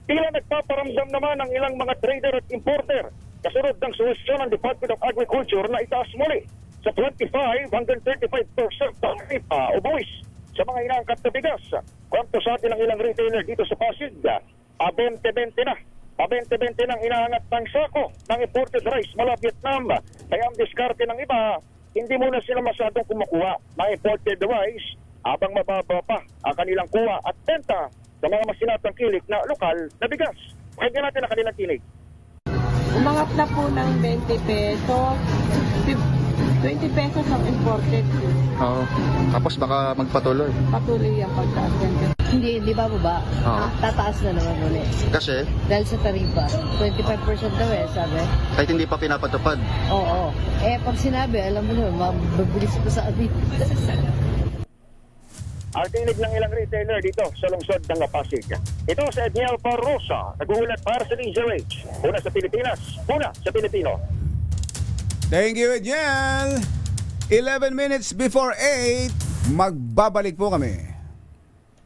tila nagpaparamdam naman ang ilang mga trader at importer kasunod ng suwestyon ng Department of Agriculture na itaas muli sa 25 hanggang 35% ang taripa o buwis sa mga inaangkat na bigas. Kwanto sa atin ang ilang retailer dito sa Pasig, 20-20 na. 20-20 nang inaangat ng sako ng imported rice mula Vietnam. Kaya ang diskarte ng iba, hindi muna sila masyadong kumukuha ng imported rice habang mababa pa ang kanilang kuha at benta sa mga masinatang kilik na lokal na bigas. Pakinggan natin ang kanilang kinig. Umangat na po ng 20 pesos. 20 pesos ang imported. Oo. Tapos baka magpatuloy. Patuloy ang pagtaas yan. Hindi ba baba? Oo. Tataas na naman ulit. Kasi Dahil sa taripa, 25% daw sabi. kahit hindi pa pinapatupad. Oo. Pag sinabi, alam mo naman, mabibilis pa sa atin. Ang tinig ng ilang retailer dito sa lungsod ng Pasig. Ito sa Edniel Parosa, nagulat para sa DZRH. Una sa Pilipinas, una sa Pilipino. Thank you, Jel! 11 minutes before 8, magbabalik po kami.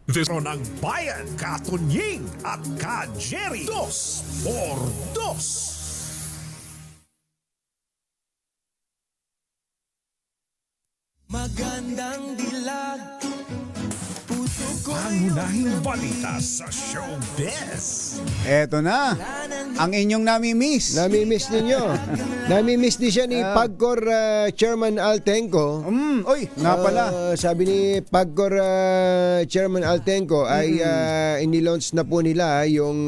This ng Bayan, Katunying at Ka-Jerry. 2x2. Magandang dilag. Pangunahing balita sa showbiz. Eto na, ang inyong nami-miss. Namimiss ninyo. Namimiss din siya ni Pagcor Chairman Altenco. Oy, nga pala. Sabi ni Pagcor Chairman Altenco ay inilaunch na po nila yung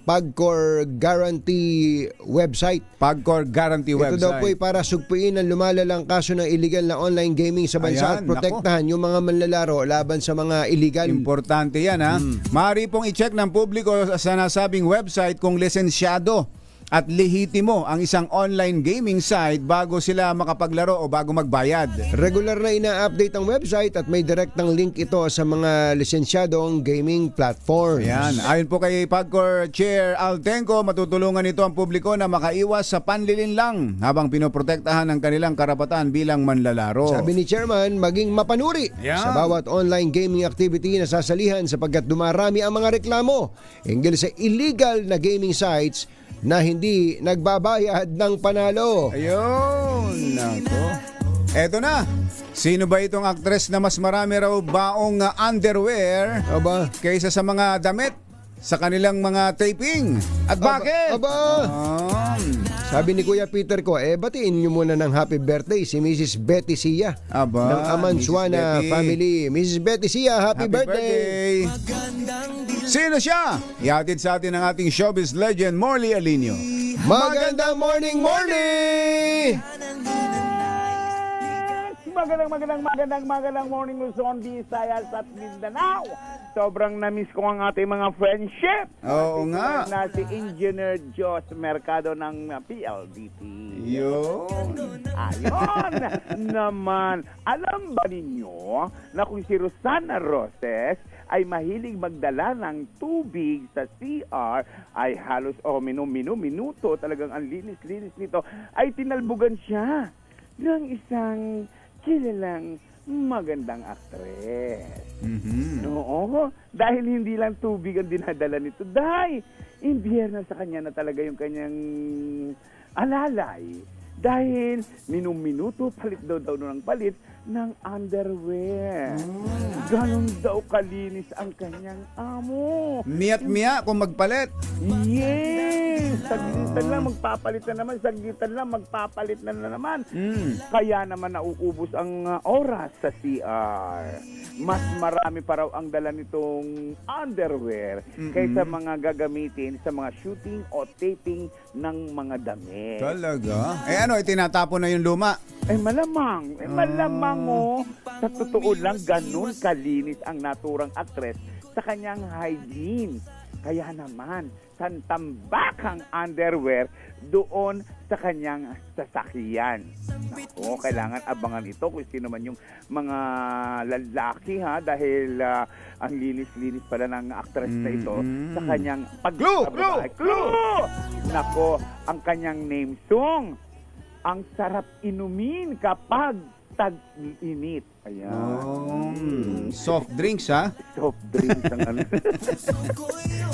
Pagcor Guarantee website. Pagcor Guarantee Ito website. daw po ay para sugpuin ang lumalalang kaso ng illegal na online gaming sa bansa Ayan, at protektahan yung mga manlalaro laban sa mga illegal. Importante yan, ha. Maaari pong i-check ng publiko sa nasabing website kung lisensyado at lehitimo ang isang online gaming site bago sila makapaglaro o bago magbayad. Regular na ina-update ang website at may direktang link ito sa mga lisensyadong gaming platforms. Ayan. Ayon po kay Pagcor Chair Altenco, matutulungan ito ang publiko na makaiwas sa panlilinlang habang pinoprotektahan ang kanilang karapatan bilang manlalaro. Sabi ni Chairman, maging mapanuri Ayan. sa bawat online gaming activity na sasalihan sapagkat dumarami ang mga reklamo hinggil sa illegal na gaming sites na hindi nagbabayad ng panalo. Ayun, nako. Eto na. Sino ba itong aktres na mas marami raw baong underwear Aba, kaysa sa mga damit sa kanilang mga taping? At bakit? Aba. Sabi ni Kuya Peter ko, batiin niyo muna ng happy birthday si Mrs. Betty Sia Aba, ng Amansuana Mrs. Betty. family. Mrs. Betty Sia, happy birthday! Sino siya? Ihatid sa atin ang ating showbiz legend Morley Alinio. Magandang morning! Magandang morning Luzon, Visayas at Mindanao. sobrang na-miss ko ang ating mga friendship. Oo nga. Na si Engineer Jos Mercado ng PLDT. Yun. Ayon naman. Alam ba ninyo na kung si Rosana Roses ay mahilig magdala ng tubig sa CR, ay halos minuto talagang ang linis-linis nito, ay tinalbugan siya ng isang kilalang magandang aktres. Oo, dahil hindi lang tubig ang dinadala nito, dahil imbierna sa kanya na talaga yung kanyang alalay. Dahil minuto palit daw ng palit ng underwear. Ganon daw kalinis ang kanyang amo. Miat-miya kung magpalit. Yes! Sagitan lang magpapalit na naman, sagitan lang magpapalit na naman. Kaya naman nauubos ang oras sa CR. Mas marami pa raw ang dala nitong underwear kaysa mga gagamitin sa mga shooting o taping ng mga damit. Talaga? Ano, itinatapon na yung luma? Malamang. Malamang sa totoo lang, ganun kalinis ang naturang aktres sa kanyang hygiene. Kaya naman, santambakang underwear doon sa kanyang sasakyan. Ako, kailangan abangan ito kung sino man yung mga lalaki dahil ang linis-linis pala ng actress na ito sa kanyang Clue! Nako, ang kanyang name song. Ang sarap inumin kapag tag-init. Ayan. Soft drinks, ha? Soft drinks ang ano.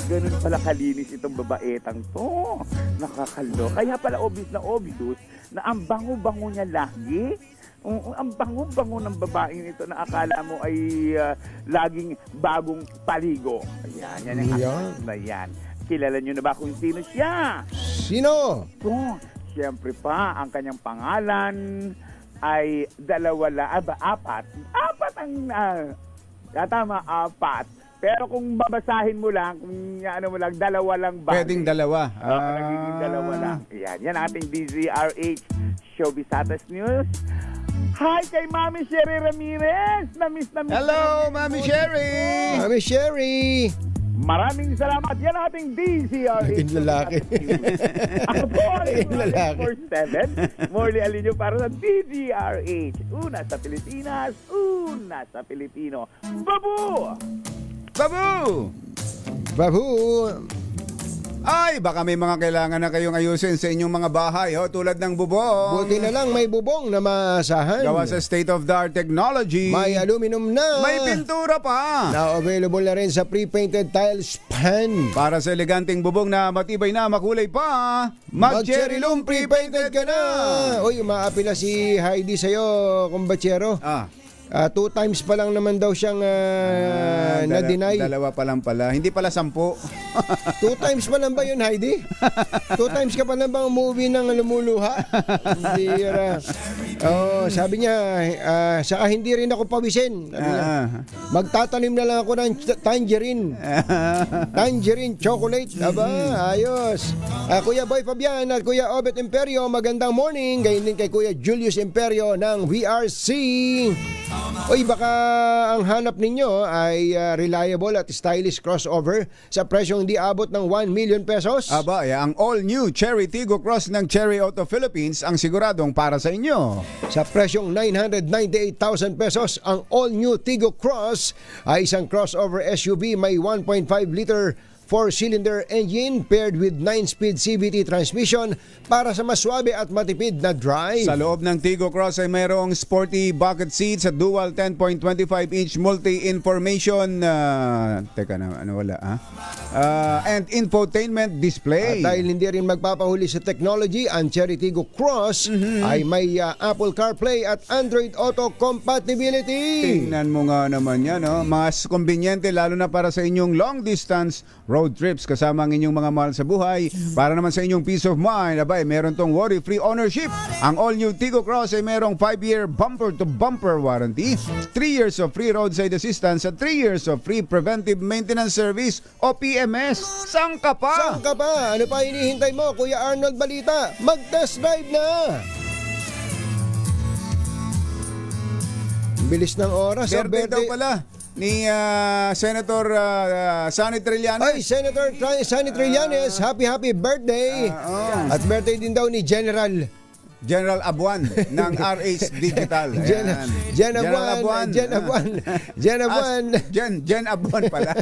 Ganun pala kalinis itong babaetang to. Nakakalo. Kaya pala obvious na ang bango-bango niya lagi. Ang bango-bango ng babaeng ito na akala mo ay laging bagong paligo. Ayan, yan ang actress na yan. Kilala niyo na ba kung sino siya? Sino? Siyempre pa, ang kanyang pangalan ay apat. Apat. Pero kung babasahin mo lang, kung dalawa lang ba? Pwedeng dalawa. Nagiging dalawa lang. Yan ating DZRH Showbiz Status News. Hi kay Mami Sherry Ramirez. Na-miss. Hello, Mami Sherry! Mami Sherry! Maraming salamat. Yan ating DZRH. Naging lalaki. Ako po, Naging lalaki. 4-7. Morley Alinyo para sa DZRH. Una sa Pilipinas, una sa Pilipino. Babu! Babu! Babu! Ay, baka may mga kailangan na kayong ayusin sa inyong mga bahay, tulad ng bubong. Buti na lang may bubong na maasahan. Gawa sa state-of-the-art technology. May aluminum na. May pintura pa. Now available na rin sa pre-painted tiles pan. Para sa eleganteng bubong na matibay na makulay pa, mag-Cherry Loom pre-painted ka na. Uy, umaapi na si Heidi sa'yo, kumbachero. 2 times pa lang naman daw siyang na-deny. Dalawa pa lang pala. Hindi pala 10. 2 times pa lang ba yun, Heidi? 2 times ka pa lang bang umuwi ng lumuluha? Hindi. Sabi niya, saka hindi rin ako pawisin. Magtatanim na lang ako ng tangerine. Tangerine chocolate. Aba, ayos. Kuya Boy Fabian at Kuya Obet Imperio, magandang morning. Gayun din kay Kuya Julius Imperio ng VRC. Uy, baka ang hanap ninyo ay reliable at stylish crossover sa presyong di abot ng 1 million pesos. Aba, ang all-new Cherry Tiggo Cross ng Cherry Auto Philippines ang siguradong para sa inyo. Sa presyong 998,000 pesos, ang all-new Tiggo Cross ay isang crossover SUV may 1.5 liter 4-cylinder engine paired with 9-speed CVT transmission para sa mas swabe at matipid na drive. Sa loob ng Tiggo Cross ay mayroong sporty bucket seats at dual 10.25-inch multi-information and infotainment display. At dahil hindi rin magpapahuli sa technology, ang Cherry Tiggo Cross ay may Apple CarPlay at Android Auto compatibility. Tingnan mo nga naman yan, mas conveniente lalo na para sa inyong long distance road trips kasama ang inyong mga mahal sa buhay. Para naman sa inyong peace of mind, meron tong worry-free ownership. Ang all-new Tiggo Cross ay merong 5-year bumper-to-bumper warranty, 3 years of free roadside assistance at 3 years of free preventive maintenance service o PMS. Saan ka pa? Ano pa hinihintay mo, Kuya Arnold Balita? Mag-test drive na! Bilis ng oras. Birthday daw pala. ni Senator Sonny Trillanes. Ay, Senator Sonny Trillanes, happy birthday! At birthday din daw ni General Abuan ng RH Digital. Ayan. Jen Abuan. Jen Abuan pala.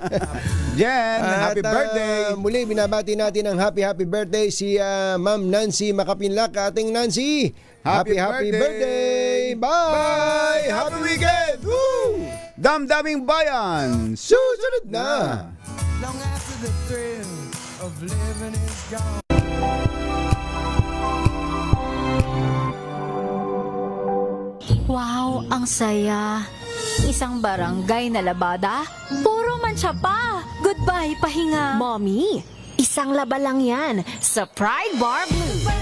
Jen, happy At, birthday. Muli, binabati natin ng happy birthday si Ma'am Nancy Makapinlak. Ating Nancy, happy birthday! Bye! Happy weekend! Woo! Damdaming Bayan, Susunod na! Long after the thrill of living is gone. Wow, ang saya. Isang barangay na labada, puro mancha pa. Goodbye, pahinga. Mommy, isang laba lang yan sa Pride Bar Blue.